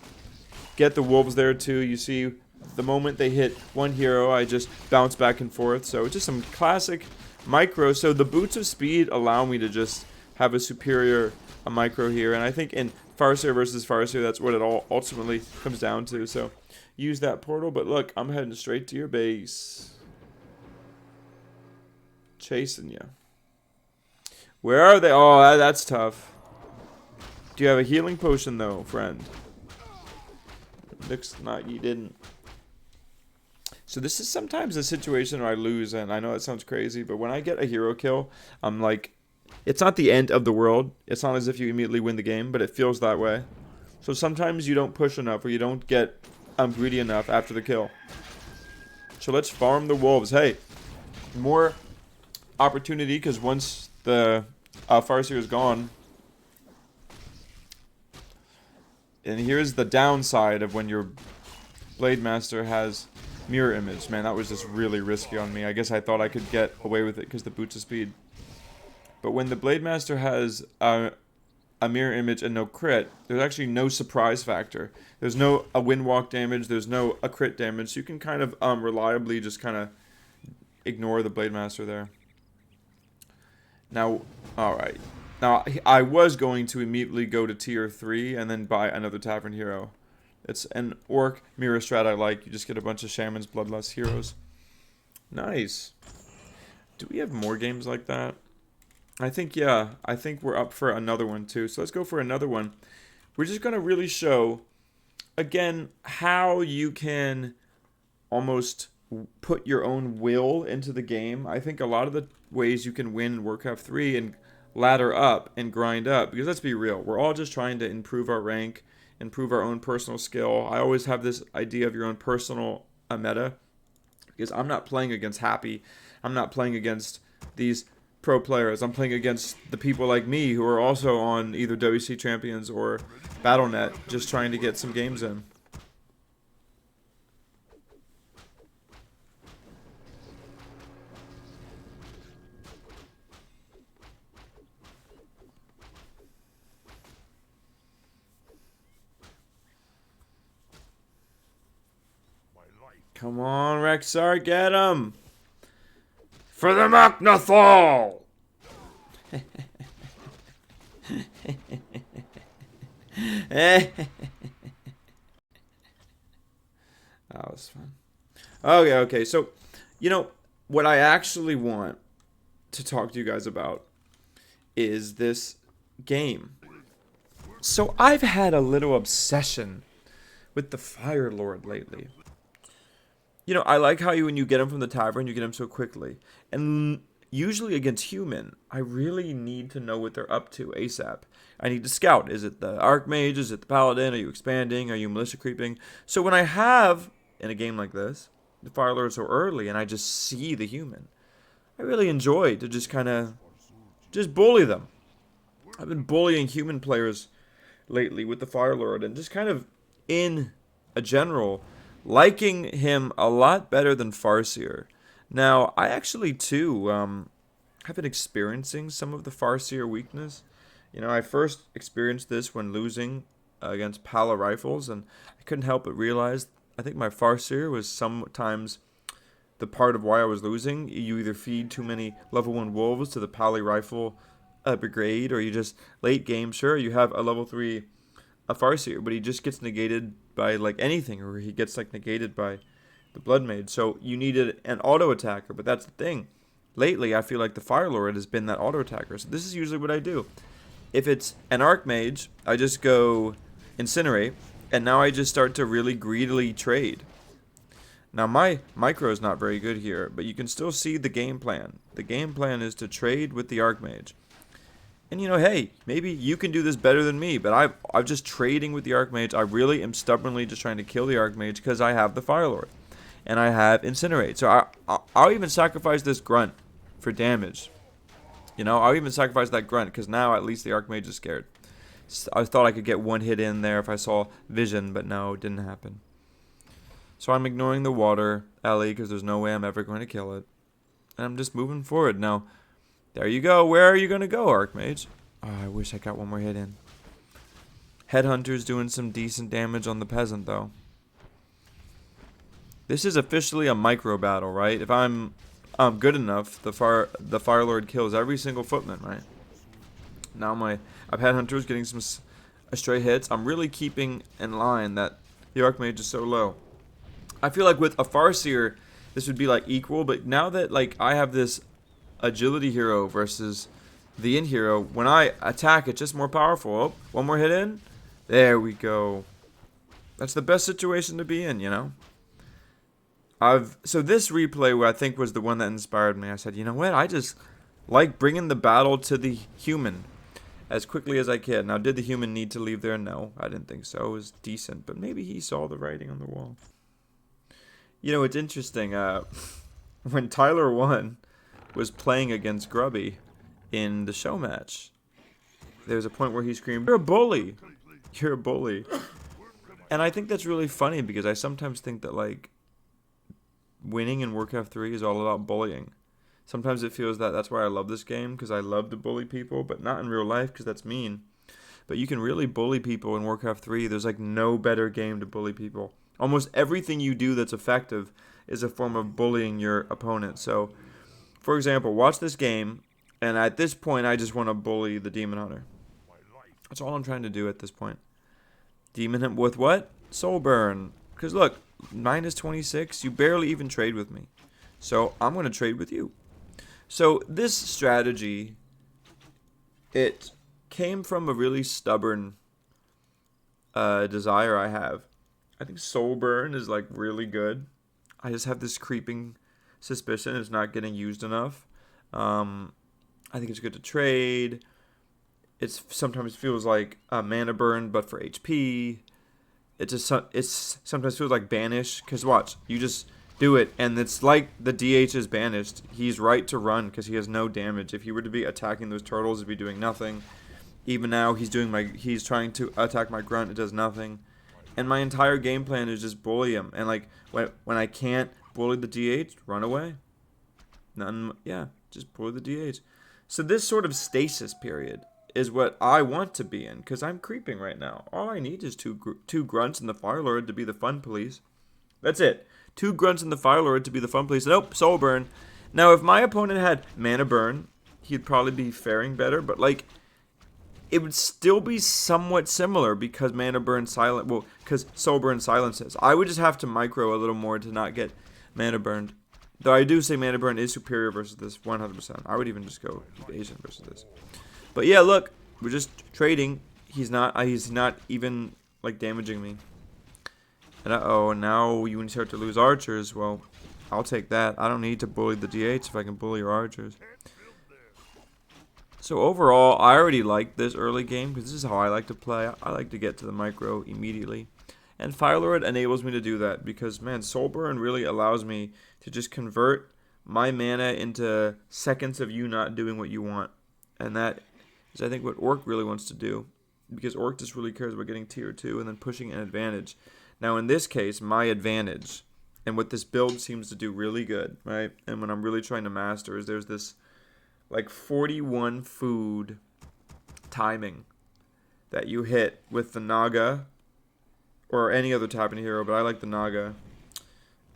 get the wolves there, too. You see, the moment they hit one hero, I just bounce back and forth. So just some classic micro. So the boots of speed allow me to just have a superior micro here. And I think in Farseer versus Farseer, that's what it all ultimately comes down to. So use that portal. But look, I'm heading straight to your base. Chasing you. Where are they? Oh, that's tough. Do you have a healing potion, though, friend? Looks not you didn't. So this is sometimes a situation where I lose, and I know it sounds crazy, but when I get a hero kill, I'm like, it's not the end of the world. It's not as if you immediately win the game, but it feels that way. So sometimes you don't push enough, or you don't get greedy enough after the kill. So let's farm the wolves. Hey, more opportunity, because once the Farseer is gone, and here's the downside of when your Blade Master has mirror image. Man, that was just really risky on me. I guess I thought I could get away with it because the boots of speed. But when the Blade Master has a mirror image and no crit, there's actually no surprise factor. There's no windwalk damage. There's no crit damage. So you can kind of reliably just kind of ignore the Blade Master there. Now, alright. Now, I was going to immediately go to tier 3 and then buy another Tavern Hero. It's an Orc mirror strat I like. You just get a bunch of Shamans, Bloodlust heroes. Nice. Do we have more games like that? I think, yeah. I think we're up for another one, too. So let's go for another one. We're just going to really show, again, how you can almost put your own will into the game. I think a lot of the ways you can win in Warcraft 3 and ladder up and grind up, because let's be real, we're all just trying to improve our rank improve our own personal skill. I always have this idea of your own personal meta, because I'm not playing against Happy. I'm not playing against these pro players. I'm playing against the people like me who are also on either WC Champions or Battle.net, just trying to get some games in. Come on, Rexar, get him! For the Machnathal! That was fun. Okay. So, what I actually want to talk to you guys about is this game. So, I've had a little obsession with the Fire Lord lately. I like how when you get him from the tavern, you get him so quickly. And usually against human, I really need to know what they're up to ASAP. I need to scout. Is it the Archmage? Is it the Paladin? Are you expanding? Are you militia creeping? So when I have, in a game like this, the Fire Lord so early and I just see the human, I really enjoy to just kind of just bully them. I've been bullying human players lately with the Fire Lord and just kind of in a general liking him a lot better than Farseer. Now, I actually, too, have been experiencing some of the Farseer weakness. I first experienced this when losing against Pala Rifles, and I couldn't help but realize, I think my Farseer was sometimes the part of why I was losing. You either feed too many level 1 wolves to the Pali Rifle brigade, or you just, late game, sure, you have a level 3 a Farseer, but he just gets negated by anything, or he gets negated by the Blood Mage. So you needed an auto attacker, but that's the thing. Lately, I feel like the Fire Lord has been that auto attacker. So this is usually what I do. If it's an Archmage, I just go Incinerate, and now I just start to really greedily trade. Now my micro is not very good here, but you can still see the game plan. The game plan is to trade with the Archmage. And hey, maybe you can do this better than me, but I'm just trading with the Archmage. I really am stubbornly just trying to kill the Archmage because I have the Fire Lord. And I have Incinerate. So I'll even sacrifice this Grunt for damage. I'll even sacrifice that Grunt because now at least the Archmage is scared. I thought I could get one hit in there if I saw Vision, but no, it didn't happen. So I'm ignoring the water Ellie because there's no way I'm ever going to kill it. And I'm just moving forward. Now, there you go. Where are you going to go, Archmage? Oh, I wish I got one more hit in. Headhunter's doing some decent damage on the Peasant, though. This is officially a micro battle, right? If I'm good enough, the Fire Lord kills every single footman, right? Now I've Headhunter's getting some stray hits. I'm really keeping in line that the Archmage is so low. I feel like with a Farseer, this would be equal, but now that I have this agility hero versus the in hero, when I attack, it's just more powerful. Oh, one more hit in. There we go. That's the best situation to be in, So this replay, I think, was the one that inspired me. I said, you know what? I just like bringing the battle to the human as quickly as I can. Now, did the human need to leave there? No, I didn't think so. It was decent, but maybe he saw the writing on the wall. It's interesting. When Tyler won, was playing against Grubby in the show match, there's a point where he screamed, "You're a bully! You're a bully!" And I think that's really funny because I sometimes think that winning in Warcraft 3 is all about bullying. Sometimes it feels that's why I love this game, because I love to bully people, but not in real life because that's mean. But you can really bully people in Warcraft 3. There's no better game to bully people. Almost everything you do that's effective is a form of bullying your opponent. So, for example, watch this game, and at this point, I just want to bully the Demon Hunter. That's all I'm trying to do at this point. Demon Hunt with what? Soul Burn. Because look, minus 26, you barely even trade with me. So I'm going to trade with you. So this strategy, it came from a really stubborn desire I have. I think Soul Burn is really good. I just have this creeping suspicion it's not getting used enough. I think it's good to trade. It sometimes feels like a mana burn, but for HP. It's sometimes feels like banish. Cause watch, you just do it, and it's like the DH is banished. He's right to run because he has no damage. If he were to be attacking those turtles, he'd be doing nothing. Even now, he's trying to attack my grunt. It does nothing, and my entire game plan is just bully him. And like when I can't bully the DH, run away. Yeah, just bully the DH. So this sort of stasis period is what I want to be in, because I'm creeping right now. All I need is two grunts and the Fire Lord to be the fun police. That's it. 2 grunts and the Fire Lord to be the fun police. Nope, soul burn. Now, if my opponent had mana burn, he'd probably be faring better, but like, it would still be somewhat similar because mana burn because soul burn silences. I would just have to micro a little more to not get mana burned. Though I do say mana burn is superior versus this 100%. I would even just go evasion versus this. But yeah, look, we're just trading. He's not even like damaging me. And now you start to lose archers. Well, I'll take that. I don't need to bully the DH if I can bully your archers. So overall, I already like this early game because this is how I like to play. I like to get to the micro immediately. And Fire Lord enables me to do that because, man, Soul Burn really allows me to just convert my mana into seconds of you not doing what you want. And that is, I think, what Orc really wants to do, because Orc just really cares about getting tier 2 and then pushing an advantage. Now, in this case, my advantage, and what this build seems to do really good, right, and when I'm really trying to master, is there's this, like, 41 food timing that you hit with the Naga, or any other tapping hero, but I like the Naga.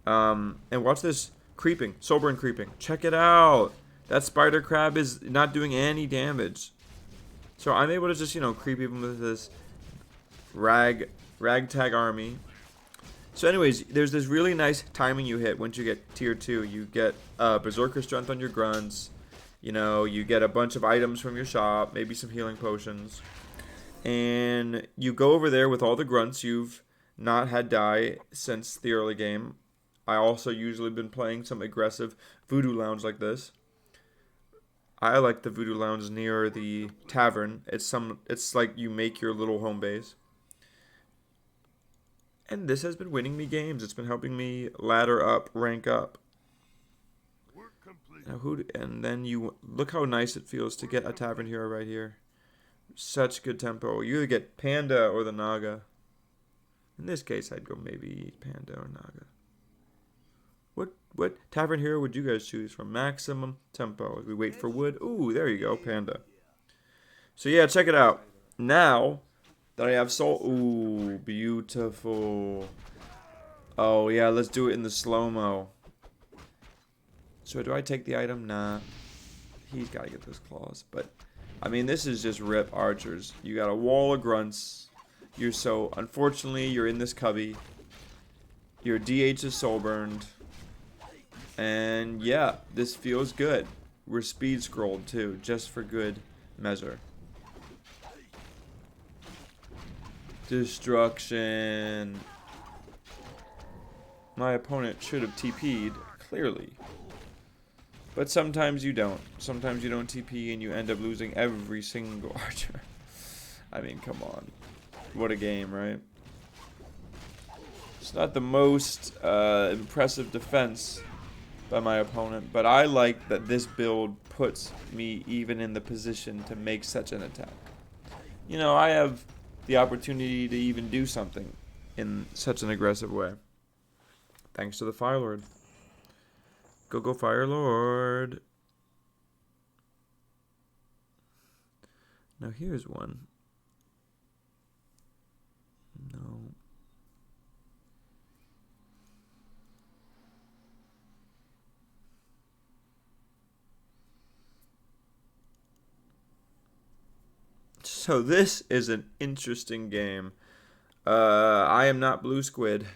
And watch this creeping, Soul Burn creeping. Check it out. That spider crab is not doing any damage. So I'm able to just, creep even with this ragtag army. So anyways, there's this really nice timing you hit once you get tier 2. You get Berserker Strength on your grunts. You get a bunch of items from your shop, maybe some healing potions. And you go over there with all the grunts you've not had die since the early game. I also usually been playing some aggressive Voodoo Lounge like this. I like the Voodoo Lounge near the tavern. It's like you make your little home base. And this has been winning me games. It's been helping me ladder up, rank up. Now and then you look how nice it feels to get a tavern hero right here. Such good tempo. You either get Panda or the Naga. In this case, I'd go maybe Panda or Naga. What tavern hero would you guys choose from? Maximum tempo. As we wait for wood. Ooh, there you go, Panda. So yeah, check it out. Now that I have soul. Ooh, beautiful. Oh yeah, let's do it in the slow-mo. So do I take the item? Nah. He's got to get those claws. But, I mean, this is just rip archers. You got a wall of grunts. Unfortunately, you're in this cubby. Your DH is soul burned. And, yeah, this feels good. We're speed scrolled, too, just for good measure. Destruction. My opponent should have TP'd, clearly. But sometimes you don't. Sometimes you don't TP and you end up losing every single archer. I mean, come on. What a game, right? It's not the most impressive defense by my opponent, but I like that this build puts me even in the position to make such an attack. I have the opportunity to even do something in such an aggressive way. Thanks to the Fire Lord. Go Fire Lord. Now here's one. No. So this is an interesting game. I am not Blue Squid.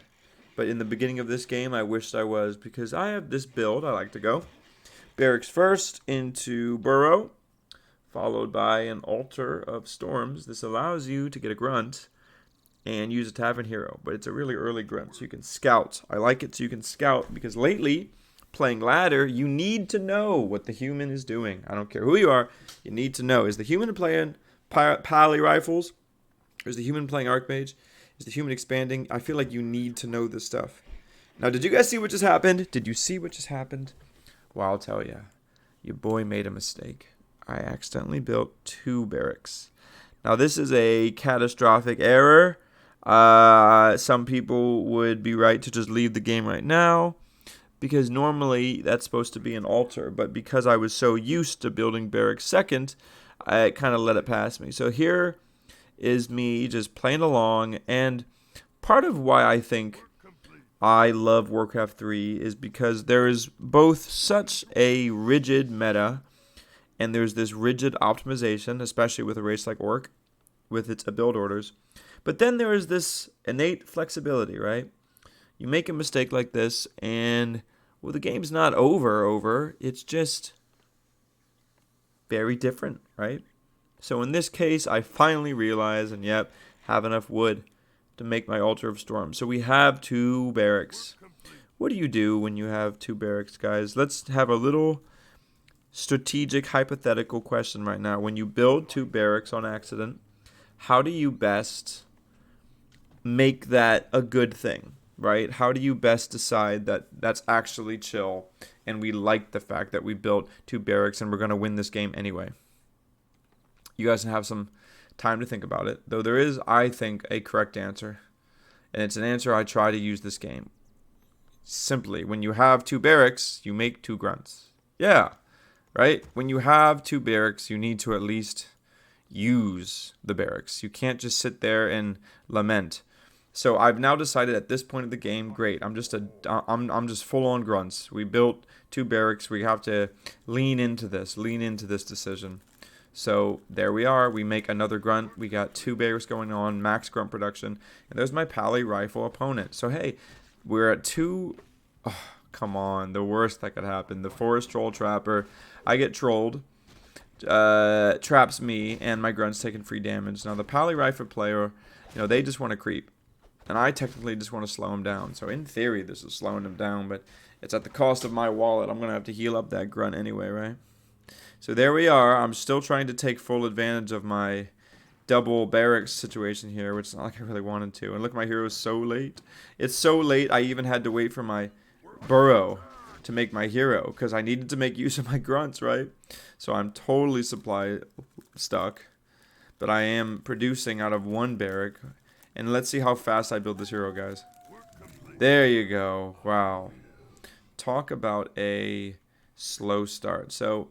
But in the beginning of this game, I wished I was, because I have this build I like to go. Barracks first into Burrow, followed by an Altar of Storms. This allows you to get a grunt and use a Tavern Hero, but it's a really early grunt, so you can scout. I like it so you can scout, because lately, playing ladder, you need to know what the human is doing. I don't care who you are, you need to know. Is the human playing Pally rifles. There's the human playing Archmage. There's the human expanding. I feel like you need to know this stuff. Now, did you guys see what just happened? Did you see what just happened? Well, I'll tell you. Your boy made a mistake. I accidentally built 2 barracks. Now, this is a catastrophic error. Some people would be right to just leave the game right now, because normally that's supposed to be an altar. But because I was so used to building barracks second, I kind of let it pass me. So here is me just playing along, and part of why I think I love Warcraft 3 is because there is both such a rigid meta, and there's this rigid optimization, especially with a race like Orc, with its build orders. But then there is this innate flexibility, right? You make a mistake like this, and well, the game's not over. It's just very different, right? So in this case, I finally realized, and yep, have enough wood to make my Altar of Storm. So we have 2 barracks. What do you do when you have 2 barracks, guys? Let's have a little strategic hypothetical question right now. When you build 2 barracks on accident, how do you best make that a good thing, right? How do you best decide that that's actually chill and we like the fact that we built 2 barracks and we're going to win this game anyway? You guys have some time to think about it, though there is, I think, a correct answer, and it's an answer I try to use this game. Simply, when you have 2 barracks, you make 2 grunts. Yeah, right? When you have 2 barracks, you need to at least use the barracks. You can't just sit there and lament. So I've now decided at this point of the game, great, I'm just full on grunts. We built 2 barracks. We have to lean into this decision. So there we are. We make another grunt. We got 2 barracks going on, max grunt production. And there's my Pally rifle opponent. So hey, we're at 2. Oh, come on, the worst that could happen. The forest troll trapper. I get trolled. Traps me, and my grunt's taking free damage. Now the Pally rifle player, they just want to creep. And I technically just want to slow him down. So in theory, this is slowing him down, but it's at the cost of my wallet. I'm going to have to heal up that grunt anyway, right? So there we are. I'm still trying to take full advantage of my double barracks situation here, which is not like I really wanted to. And look, my hero is so late. It's so late, I even had to wait for my burrow to make my hero, because I needed to make use of my grunts, right? So I'm totally supply stuck. But I am producing out of 1 barrack. And let's see how fast I build this hero, guys. There you go. Wow. Talk about a slow start. So,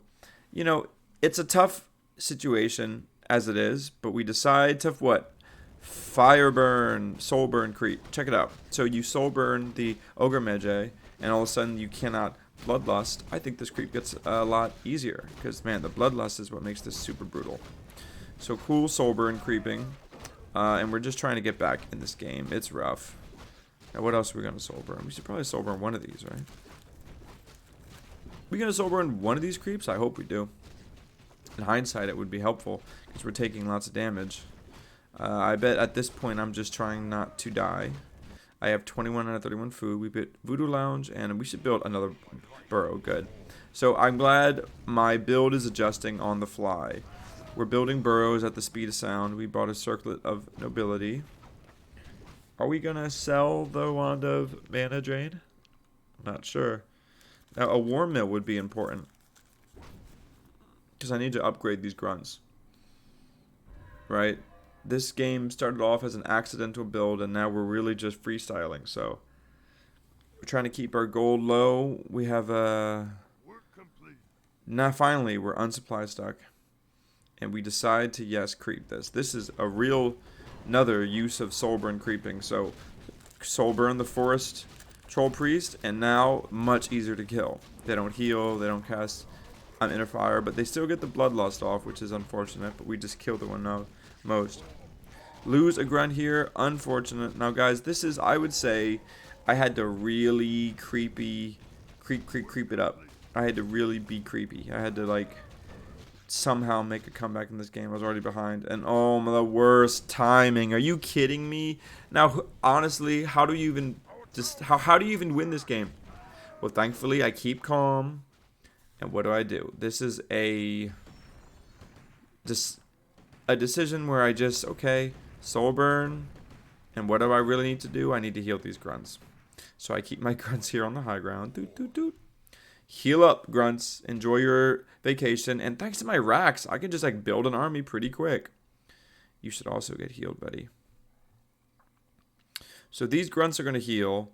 it's a tough situation as it is, but we decide to what? Fire burn, soul burn creep. Check it out. So you soul burn the Ogre Mage, and all of a sudden you cannot bloodlust. I think this creep gets a lot easier, because, man, the bloodlust is what makes this super brutal. So cool soul burn creeping. And we're just trying to get back in this game. It's rough. Now, what else are we going to soul burn? We should probably soul burn one of these, right? We going to soul burn one of these creeps? I hope we do. In hindsight, it would be helpful, because we're taking lots of damage. I bet at this point I'm just trying not to die. I have 21 out of 31 food. We built Voodoo Lounge, and we should build another burrow. Good. So I'm glad my build is adjusting on the fly. We're building burrows at the speed of sound. We bought a Circlet of Nobility. Are we going to sell the Wand of Mana Drain? Not sure. Now, a War Mill would be important, because I need to upgrade these grunts. Right? This game started off as an accidental build, and now we're really just freestyling. So we're trying to keep our gold low. We have now finally we're unsupply stuck. And we decide to, yes, creep this. This is a real, another use of soul burn creeping. So, soul burn the forest troll priest, and now much easier to kill. They don't heal, they don't cast inner fire, but they still get the bloodlust off, which is unfortunate. But we just kill the one now most. Lose a grunt here, unfortunate. Now, guys, this is, I would say, I had to really creep it up. I had to really be creepy. I had to somehow make a comeback in this game. I was already behind, and oh, the worst timing. Are you kidding me? Now, honestly, how do you even win this game? Well, thankfully, I keep calm, and what do? This is a decision where I just, okay, soul burn. And what do I really need to do? I need to heal these grunts. So I keep my grunts here on the high ground. Doot, doot, doot. Heal up, grunts. Enjoy your vacation. And thanks to my racks, I can just like build an army pretty quick. You should also get healed, buddy. So these grunts are going to heal.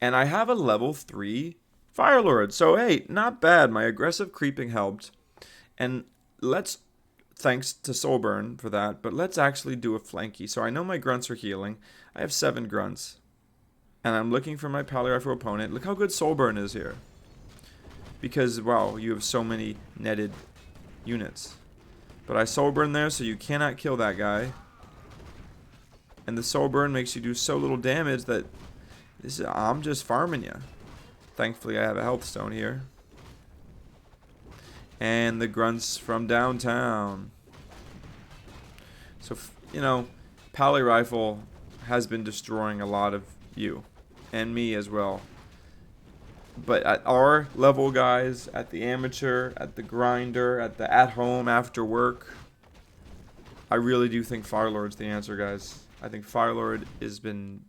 And I have a level 3 Fire Lord. So hey, not bad. My aggressive creeping helped. And let's, thanks to Soulburn for that, but let's actually do a flanky. So I know my grunts are healing. I have 7 grunts. And I'm looking for my Pally Rifle opponent. Look how good Soulburn is here. Because, wow, you have so many netted units. But I Soulburn there, so you cannot kill that guy. And the Soulburn makes you do so little damage that I'm just farming you. Thankfully, I have a health stone here. And the grunts from downtown. So, you know, Pally Rifle has been destroying a lot of you. And me as well. But at our level, guys, at the amateur, at the grinder, at the at-home after work, I really do think Firelord's the answer, guys. I think Firelord has been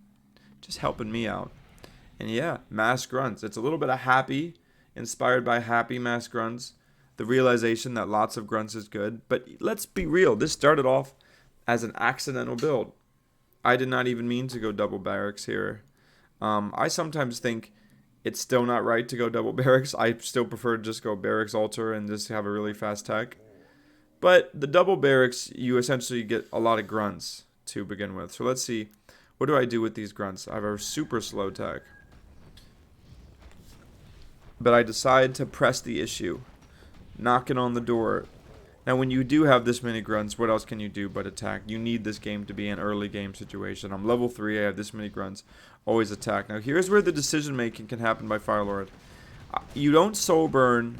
just helping me out. And yeah, mass grunts. It's a little bit of happy, inspired by happy mass grunts. The realization that lots of grunts is good. But let's be real. This started off as an accidental build. I did not even mean to go double barracks here. I sometimes think it's still not right to go double barracks. I still prefer to just go barracks altar and just have a really fast tech. But the double barracks, you essentially get a lot of grunts to begin with. So let's see. What do I do with these grunts? I have a super slow tech. But I decide to press the issue. Knocking on the door. Now when you do have this many grunts, what else can you do but attack? You need this game to be an early game situation. I'm level 3, I have this many grunts. Always attack. Now here's where the decision making can happen by Firelord. You don't soul burn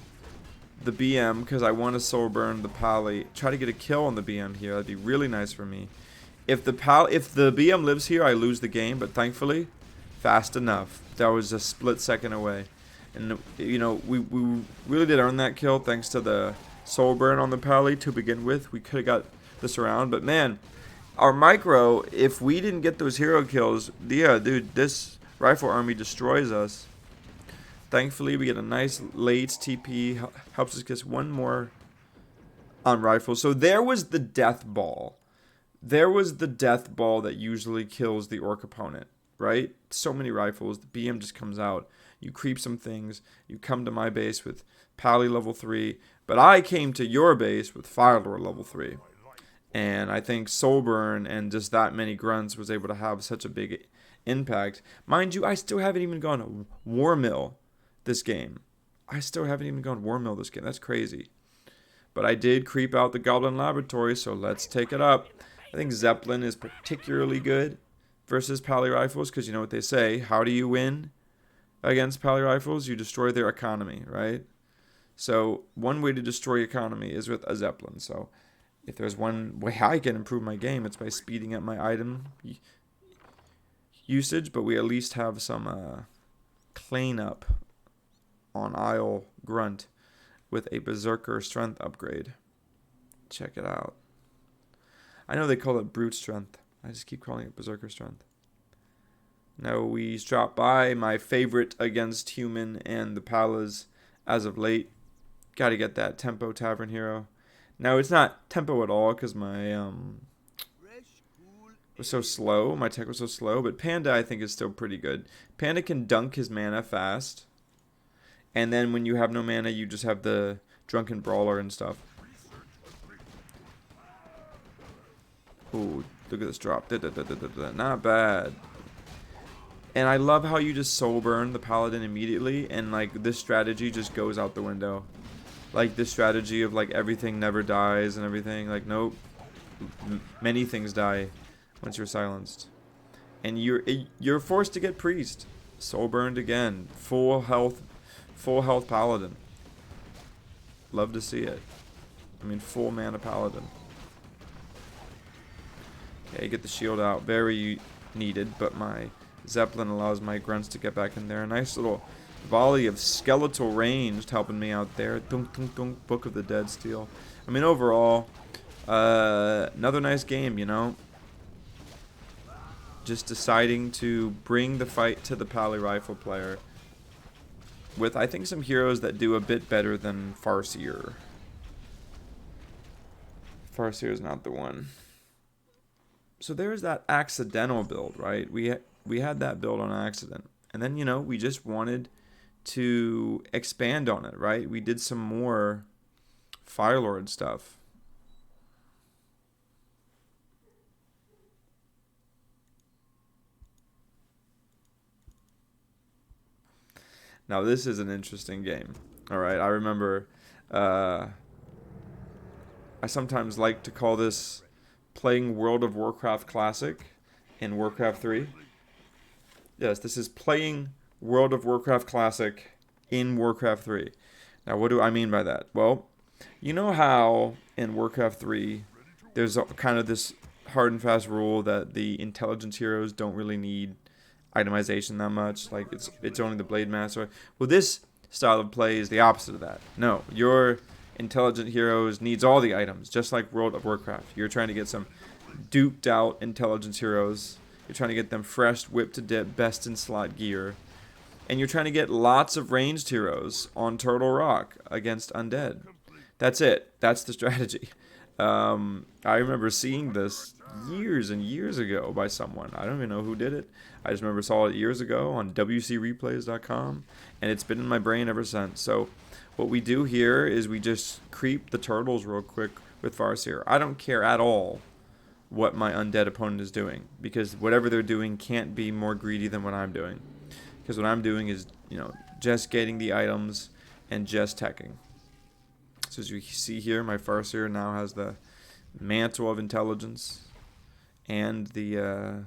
the BM because I want to soul burn the Pally. Try to get a kill on the BM here. That'd be really nice for me. If the BM lives here, I lose the game, but thankfully, fast enough. That was a split second away. And, you know, we really did earn that kill thanks to the soul burn on the Pally to begin with. We could have got this around, but man, our micro, if we didn't get those hero kills, yeah, dude, this rifle army destroys us. Thankfully, we get a nice late TP, helps us get one more on rifles. So there was the death ball. There was the death ball that usually kills the orc opponent, right? So many rifles, the BM just comes out. You creep some things, you come to my base with Pally level 3, but I came to your base with Firelord level 3. And I think Soulburn and just that many grunts was able to have such a big impact. Mind you, I still haven't even gone War Mill this game. I still haven't even gone War Mill this game. That's crazy. But I did creep out the Goblin Laboratory, so let's take it up. I think Zeppelin is particularly good versus Pally Rifles, because you know what they say. How do you win against Pally Rifles? You destroy their economy, right? So one way to destroy economy is with a Zeppelin. So if there's one way I can improve my game, it's by speeding up my item usage. But we at least have some cleanup on Isle Grunt with a Berserker Strength upgrade. Check it out. I know they call it Brute Strength. I just keep calling it Berserker Strength. Now we drop by my favorite against human and the Palas as of late. Got to get that Tempo Tavern Hero. Now it's not tempo at all because my was so slow. My tech was so slow. But Panda I think is still pretty good. Panda can dunk his mana fast. And then when you have no mana, you just have the Drunken Brawler and stuff. Ooh, look at this drop. Not bad. And I love how you just soul burn the Paladin immediately. And like this strategy just goes out the window. Like this strategy of like everything never dies and everything. Like nope. Many things die once you're silenced. And you're forced to get priest. Soul burned again. Full health Paladin. Love to see it. I mean full mana Paladin. Okay, get the shield out. Very needed, but my Zeppelin allows my grunts to get back in there. A nice little volley of skeletal ranged helping me out there. Dunk, dunk, dunk. Book of the Dead Steel. I mean, overall, Another nice game, you know. Just deciding to bring the fight to the Pally Rifle player with, I think, some heroes that do a bit better than Farseer. Farseer is not the one. So there's that accidental build, right? We had that build on accident. And then, you know, we just wanted to expand on it, right? We did some more Firelord stuff. Now, this is an interesting game. All right, I remember I sometimes like to call this playing World of Warcraft Classic in Warcraft 3. Yes, this is playing World of Warcraft Classic in Warcraft 3. Now, what do I mean by that? Well, you know how in Warcraft 3 there's kind of this hard and fast rule that the intelligence heroes don't really need itemization that much. Like, it's only the Blade Master. Well, this style of play is the opposite of that. No, your intelligent heroes needs all the items, just like World of Warcraft. You're trying to get some duped out intelligence heroes. You're trying to get them fresh, whipped to dip, best in slot gear. And you're trying to get lots of ranged heroes on Turtle Rock against undead. That's it. That's the strategy. I remember seeing this years and years ago by someone. I don't even know who did it. I just remember saw it years ago on WCReplays.com, and it's been in my brain ever since. So what we do here is we just creep the turtles real quick with Farseer. I don't care at all what my undead opponent is doing, because whatever they're doing can't be more greedy than what I'm doing. Because what I'm doing is, you know, just getting the items and just teching. So as you see here, my Farseer now has the Mantle of Intelligence and the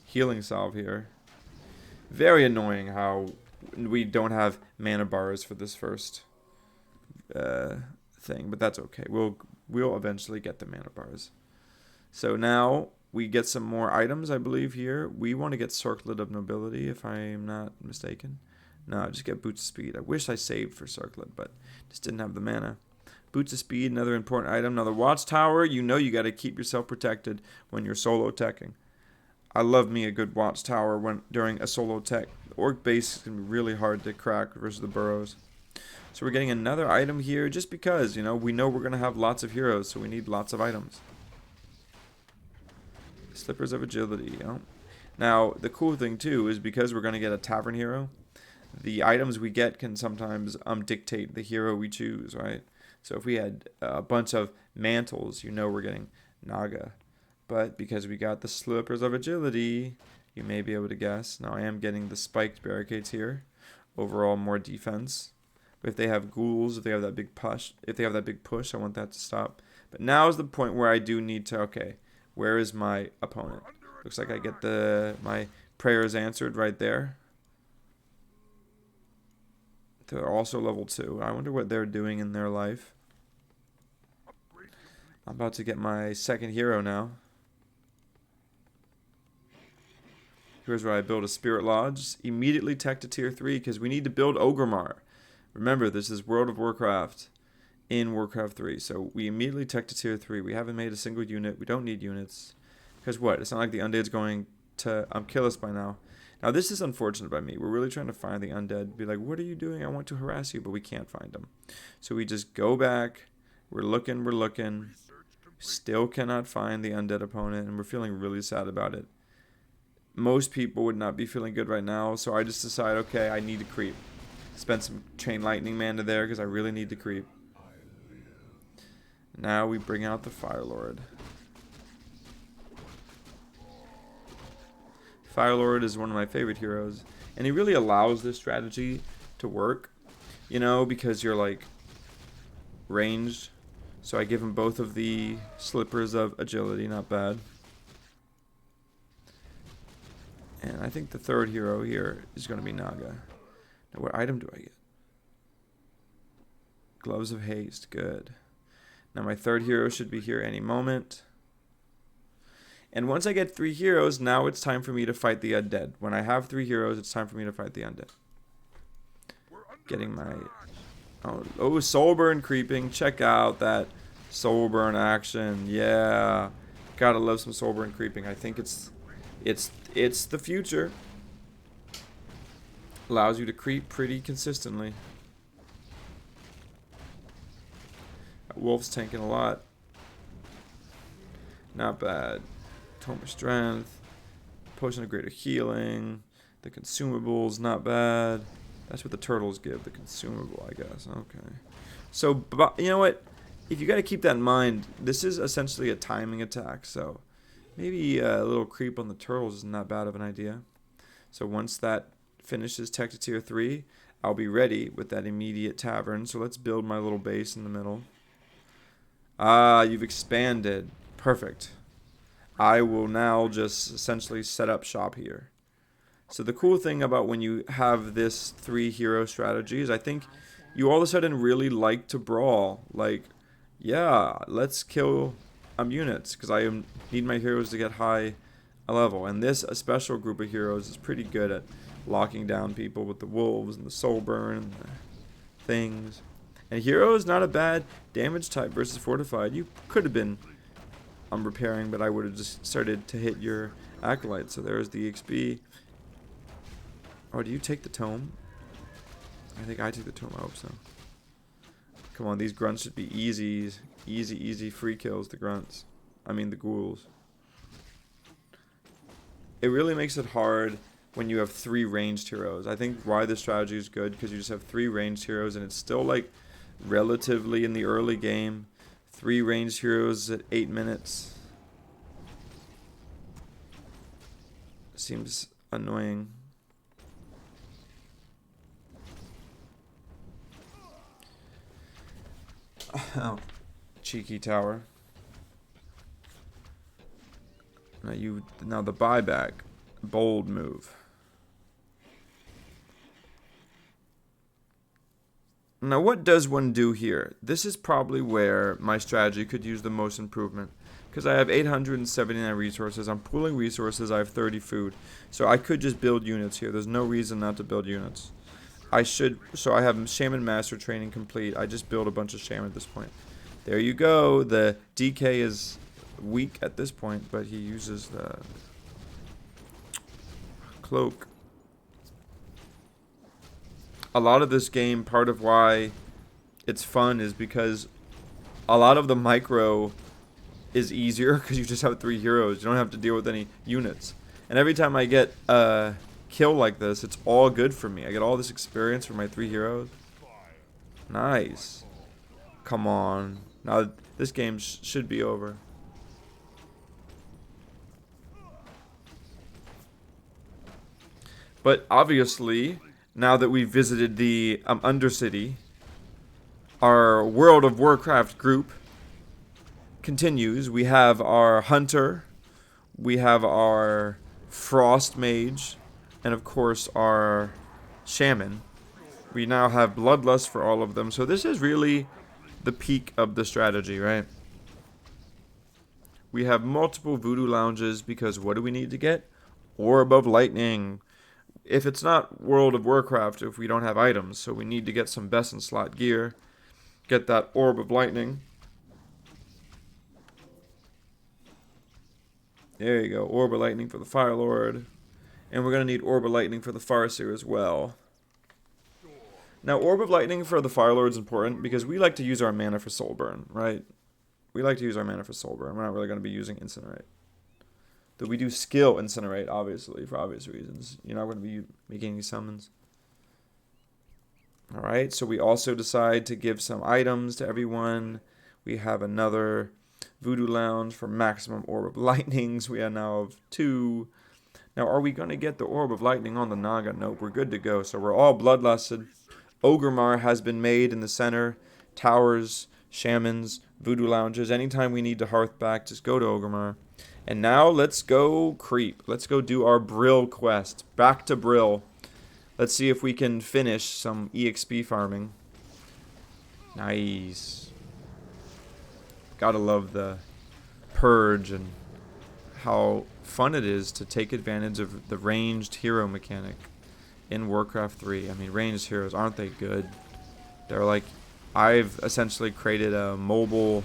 healing salve here. Very annoying how we don't have mana bars for this first thing, but that's okay. We'll eventually get the mana bars. So now we get some more items, I believe, here. We want to get Circlet of Nobility, if I'm not mistaken. No, just get Boots of Speed. I wish I saved for Circlet, but just didn't have the mana. Boots of Speed, another important item. Now the Watchtower, you know you got to keep yourself protected when you're solo teching. I love me a good Watchtower during a solo tech. The Orc base can be really hard to crack versus the burrows. So we're getting another item here just because, you know we're going to have lots of heroes, so we need lots of items. Slippers of Agility, you know. Now, the cool thing, too, is because we're going to get a Tavern hero, the items we get can sometimes dictate the hero we choose, right? So if we had a bunch of mantles, you know we're getting Naga. But because we got the Slippers of Agility, you may be able to guess. Now, I am getting the spiked barricades here. Overall, more defense. But if they have ghouls, if they have that big push, I want that to stop. But now is the point where I do need to, okay, where is my opponent? Looks like I get my prayers answered right there. They're also level 2. I wonder what they're doing in their life. I'm about to get my second hero now. Here's where I build a Spirit Lodge. Immediately tech to tier 3 because we need to build Ogremar. Remember, this is World of Warcraft in Warcraft 3. So we immediately tech to tier 3. We haven't made a single unit. We don't need units. Because what? It's not like the undead's going to kill us by now. Now, this is unfortunate by me. We're really trying to find the undead. Be like, what are you doing? I want to harass you, but we can't find them. So we just go back. We're looking. Still cannot find the undead opponent, and we're feeling really sad about it. Most people would not be feeling good right now, so I just decide, okay, I need to creep. Spend some Chain Lightning mana there, because I really need to creep. Now we bring out the Firelord. Firelord is one of my favorite heroes, and he really allows this strategy to work, you know, because you're like ranged. So I give him both of the Slippers of Agility, not bad. And I think the third hero here is going to be Naga. Now, what item do I get? Gloves of Haste, good. Now my third hero should be here any moment. And once I get 3 heroes, now it's time for me to fight the undead. When I have 3 heroes, it's time for me to fight the undead. Getting my... Oh, Soulburn creeping. Check out that Soul burn action. Yeah. Gotta love some soul burn creeping. I think it's the future. Allows you to creep pretty consistently. Wolf's tanking a lot. Not bad. Tome of Strength. Potion of Greater Healing. The consumables, not bad. That's what the turtles give, the consumable, I guess. Okay. So, you know what? If you got to keep that in mind, this is essentially a timing attack. So, maybe a little creep on the turtles isn't that bad of an idea. So, once that finishes Tech to Tier 3, I'll be ready with that immediate tavern. So, let's build my little base in the middle. Ah, you've expanded. Perfect. I will now just essentially set up shop here. So the cool thing about when you have this 3 hero strategy is I think you all of a sudden really like to brawl. Like, yeah, let's kill units because I need my heroes to get high level. And this a special group of heroes is pretty good at locking down people with the wolves and the soul burn and the things. And hero is not a bad damage type versus fortified. You could have been repairing, but I would have just started to hit your acolyte. So there's the XP. Or do you take the tome? I think I take the tome. I hope so. Come on, these grunts should be easy free kills. The grunts. I mean the ghouls. It really makes it hard when you have 3 ranged heroes. I think why this strategy is good because you just have 3 ranged heroes and it's still like relatively in the early game. 3 ranged heroes at 8 minutes. Seems annoying. Oh, cheeky tower. Now the buyback. Bold move. Now what does one do here? This is probably where my strategy could use the most improvement. Because I have 879 resources. I'm pooling resources. I have 30 food. So I could just build units here. There's no reason not to build units. So I have Shaman Master training complete. I just build a bunch of Shaman at this point. There you go. The DK is weak at this point, but he uses the cloak. A lot of this game, part of why it's fun is because a lot of the micro is easier because you just have 3 heroes. You don't have to deal with any units. And every time I get a kill like this, it's all good for me. I get all this experience for my 3 heroes. Nice. Come on. Now this game should be over. But obviously, now that we've visited the Undercity, our World of Warcraft group continues. We have our Hunter, we have our Frost Mage, and of course our Shaman. We now have Bloodlust for all of them, so this is really the peak of the strategy, right? We have multiple Voodoo Lounges because what do we need to get? Orb of Lightning. If it's not World of Warcraft, if we don't have items, so we need to get some best in slot gear. Get that Orb of Lightning. There you go, Orb of Lightning for the Fire Lord. And we're going to need Orb of Lightning for the Farseer as well. Now, Orb of Lightning for the Fire Lord is important because we like to use our mana for Soul Burn, right? We like to use our mana for Soul Burn. We're not really going to be using Incinerate. Though we do skill Incinerate, obviously, for obvious reasons. You're not going to be making any summons. Alright, so we also decide to give some items to everyone. We have another Voodoo Lounge for maximum Orb of Lightnings. We now have 2. Now, are we going to get the Orb of Lightning on the Naga? Nope, we're good to go. So we're all bloodlusted. Ogrimmar has been made in the center. Towers, Shamans, Voodoo Lounges. Anytime we need to hearth back, just go to Ogrimmar. And now let's go creep. Let's go do our Brill quest. Back to Brill. Let's see if we can finish some EXP farming. Nice. Gotta love the purge and how fun it is to take advantage of the ranged hero mechanic in Warcraft 3. I mean, ranged heroes, aren't they good? They're like, I've essentially created a mobile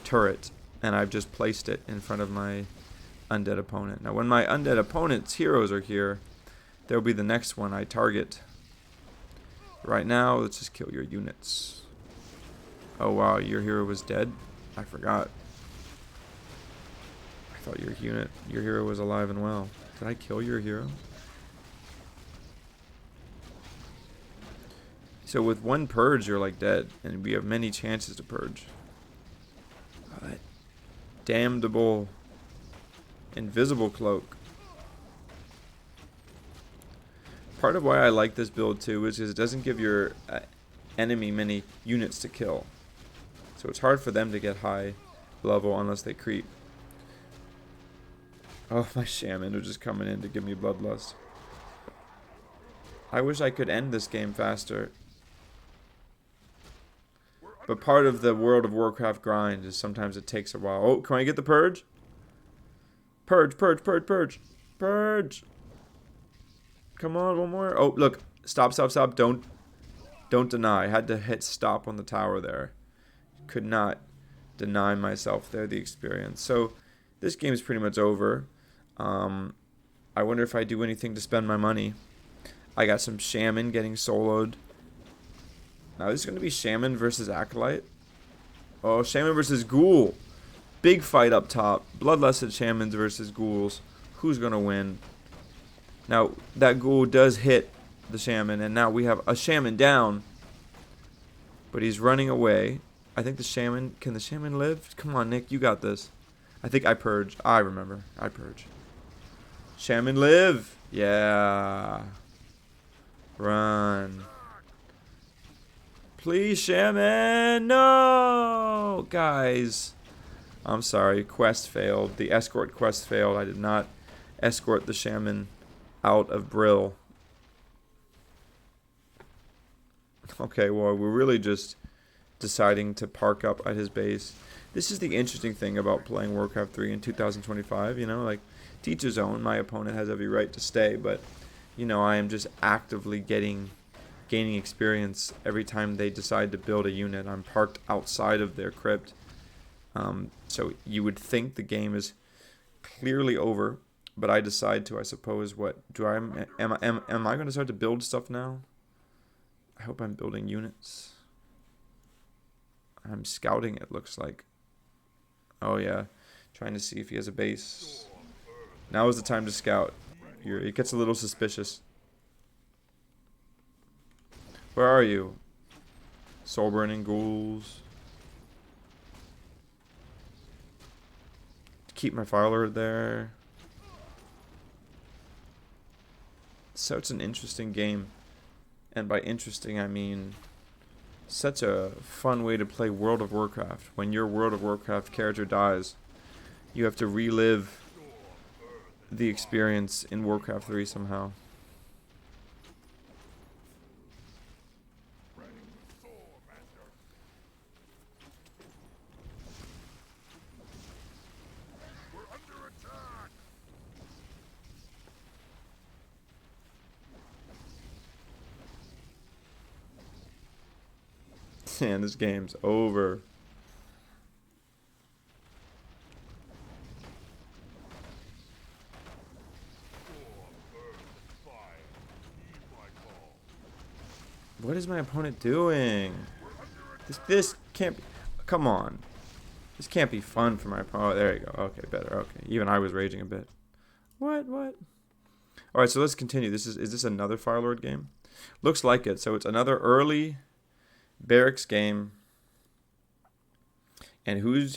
turret, and I've just placed it in front of my undead opponent. Now, when my undead opponent's heroes are here, there'll be the next one I target. Right now, let's just kill your units. Oh wow, your hero was dead? I forgot. I thought your hero was alive and well. Did I kill your hero? So with one purge, you're like dead, and we have many chances to purge. Oh, that damnable invisible cloak. Part of why I like this build too is it doesn't give your enemy many units to kill. So it's hard for them to get high level unless they creep. Oh, my shaman are just coming in to give me bloodlust. I wish I could end this game faster. But part of the World of Warcraft grind is sometimes it takes a while. Oh, can I get the purge? Purge, purge, purge, purge. Purge. Come on, one more. Oh, look. Stop, stop, stop. Don't deny. I had to hit stop on the tower there. Could not deny myself there the experience. So this game is pretty much over. I wonder if I do anything to spend my money. I got some shaman getting soloed. Now this is going to be shaman versus acolyte. Oh, shaman versus ghoul. Big fight up top. Bloodlusted shamans versus ghouls. Who's going to win? Now that ghoul does hit the shaman, and now we have a shaman down. But he's running away. I think the shaman... Can the shaman live? Come on, Nick. You got this. I think I purge. I remember. I purge. Shaman live. Yeah. Run. Please, shaman. No. Guys. I'm sorry. Quest failed. The escort quest failed. I did not escort the shaman out of Brill. Okay, well, we're really just deciding to park up at his base. This is the interesting thing about playing Warcraft 3 in 2025, you know, like, to each his own. My opponent has every right to stay, but, you know, I am just actively gaining experience every time they decide to build a unit. I'm parked outside of their crypt. So you would think the game is clearly over, but I decide to, I suppose, what, am I going to start to build stuff now? I hope I'm building units. I'm scouting, it looks like. Oh yeah, trying to see if he has a base. Now is the time to scout. It gets a little suspicious. Where are you? Soul burning ghouls. Keep my filer there. So it's an interesting game. And by interesting, I mean such a fun way to play World of Warcraft. When your World of Warcraft character dies, you have to relive the experience in Warcraft 3 somehow. Man, this game's over. What is my opponent doing? This can't be... Come on. This can't be fun for my opponent. Oh, there you go. Okay, better. Okay. Even I was raging a bit. What? Alright, so let's continue. Is this another Firelord game? Looks like it. So it's another early barracks game. And who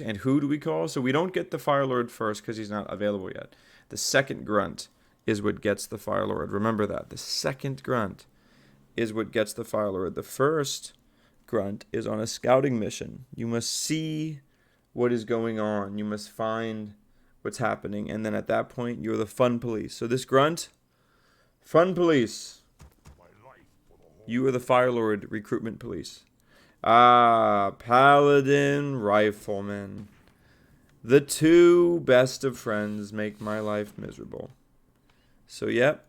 do we call? So we don't get the Firelord first because he's not available yet. The second grunt is what gets the Firelord. Remember that. The second grunt is what gets the Firelord. The first grunt is on a scouting mission. You must see what is going on. You must find what's happening. And then at that point, you're the fun police. So this grunt, fun police. You are the Firelord recruitment police. Ah, Paladin Rifleman. The two best of friends make my life miserable. So, yep,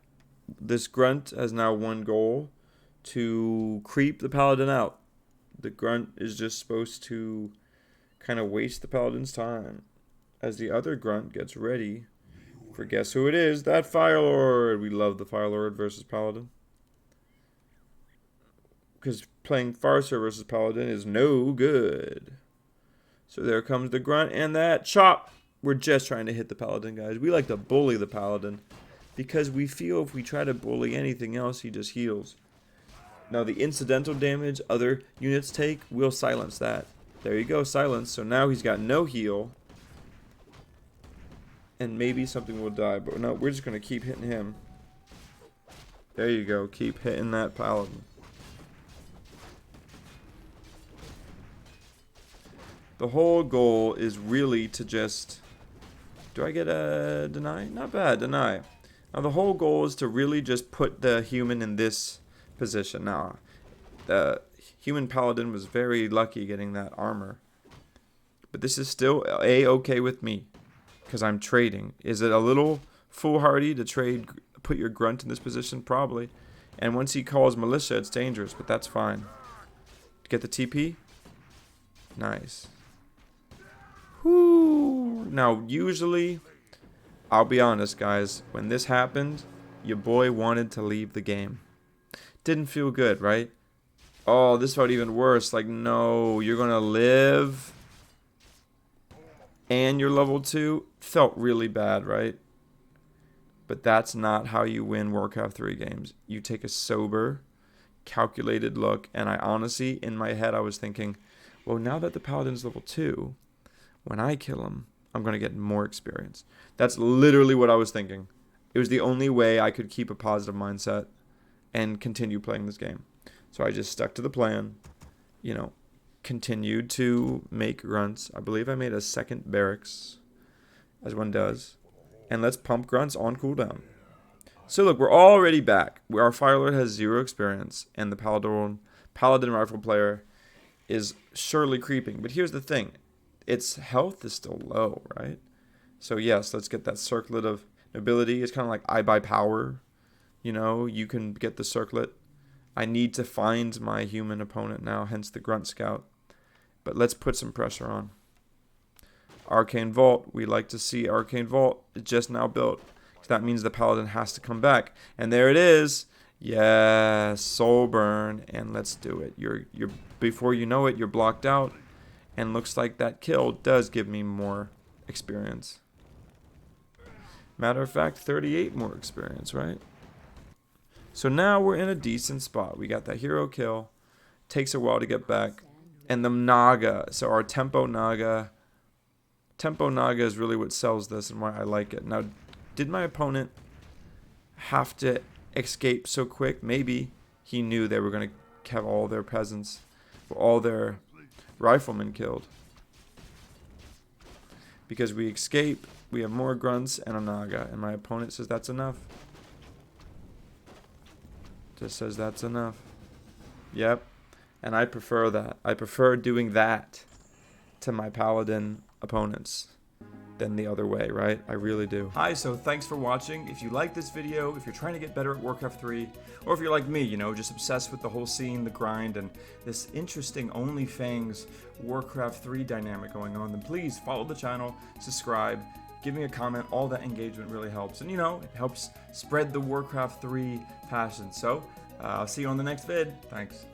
this grunt has now one goal: to creep the Paladin out. The grunt is just supposed to kind of waste the paladin's time as the other grunt gets ready for guess who it is? That Fire Lord. We love the Fire Lord versus paladin. Because playing Farser versus paladin is no good. So there comes the grunt and that chop. We're just trying to hit the paladin, guys. We like to bully the paladin because we feel if we try to bully anything else, he just heals. Now the incidental damage other units take, we'll silence that. There you go, silence. So now he's got no heal. And maybe something will die, but no, we're just going to keep hitting him. There you go, keep hitting that paladin. The whole goal is really to just... Do I get a deny? Not bad, deny. Now the whole goal is to really just put the human in this position. Now, the human paladin was very lucky getting that armor. But this is still A-okay with me. Because I'm trading. Is it a little foolhardy to trade, put your grunt in this position? Probably. And once he calls militia, it's dangerous, but that's fine. Get the TP? Nice. Whoo! Now, usually, I'll be honest, guys. When this happened, your boy wanted to leave the game. Didn't feel good, right? Oh, this felt even worse. Like, no, you're going to live... and you're level 2, felt really bad, right? But that's not how you win Warcraft 3 games. You take a sober, calculated look, and I honestly, in my head, I was thinking, well, now that the paladin's level 2, when I kill him, I'm going to get more experience. That's literally what I was thinking. It was the only way I could keep a positive mindset and continue playing this game. So I just stuck to the plan, you know, continued to make grunts. I believe I made a second barracks, as one does. And let's pump grunts on cooldown. So look, we're already back. Our Fire Lord has 0 experience, and the Paladin rifle player is surely creeping. But here's the thing. Its health is still low, right? So yes, let's get that circlet of nobility. It's kind of like I buy power. You know, you can get the circlet. I need to find my human opponent now, hence the Grunt Scout. But let's put some pressure on. Arcane Vault. We like to see Arcane Vault. It's just now built. So that means the Paladin has to come back. And there it is. Yes, Soul Burn. And let's do it. You're before you know it, you're blocked out. And looks like that kill does give me more experience. Matter of fact, 38 more experience, right? So now we're in a decent spot. We got that hero kill. Takes a while to get back. And the Naga. So our Tempo Naga. Tempo Naga is really what sells this and why I like it. Now, did my opponent have to escape so quick? Maybe he knew they were going to have all their peasants, all their riflemen killed. Because we escape, we have more grunts and a Naga. And my opponent says that's enough. Just says that's enough. Yep. And I prefer that. I prefer doing that to my Paladin opponents than the other way, right? I really do. Hi, so thanks for watching. If you like this video, if you're trying to get better at Warcraft 3, or if you're like me, you know, just obsessed with the whole scene, the grind, and this interesting OnlyFans Warcraft 3 dynamic going on, then please follow the channel, subscribe, give me a comment. All that engagement really helps. And, you know, it helps spread the Warcraft 3 passion. So, I'll see you on the next vid. Thanks.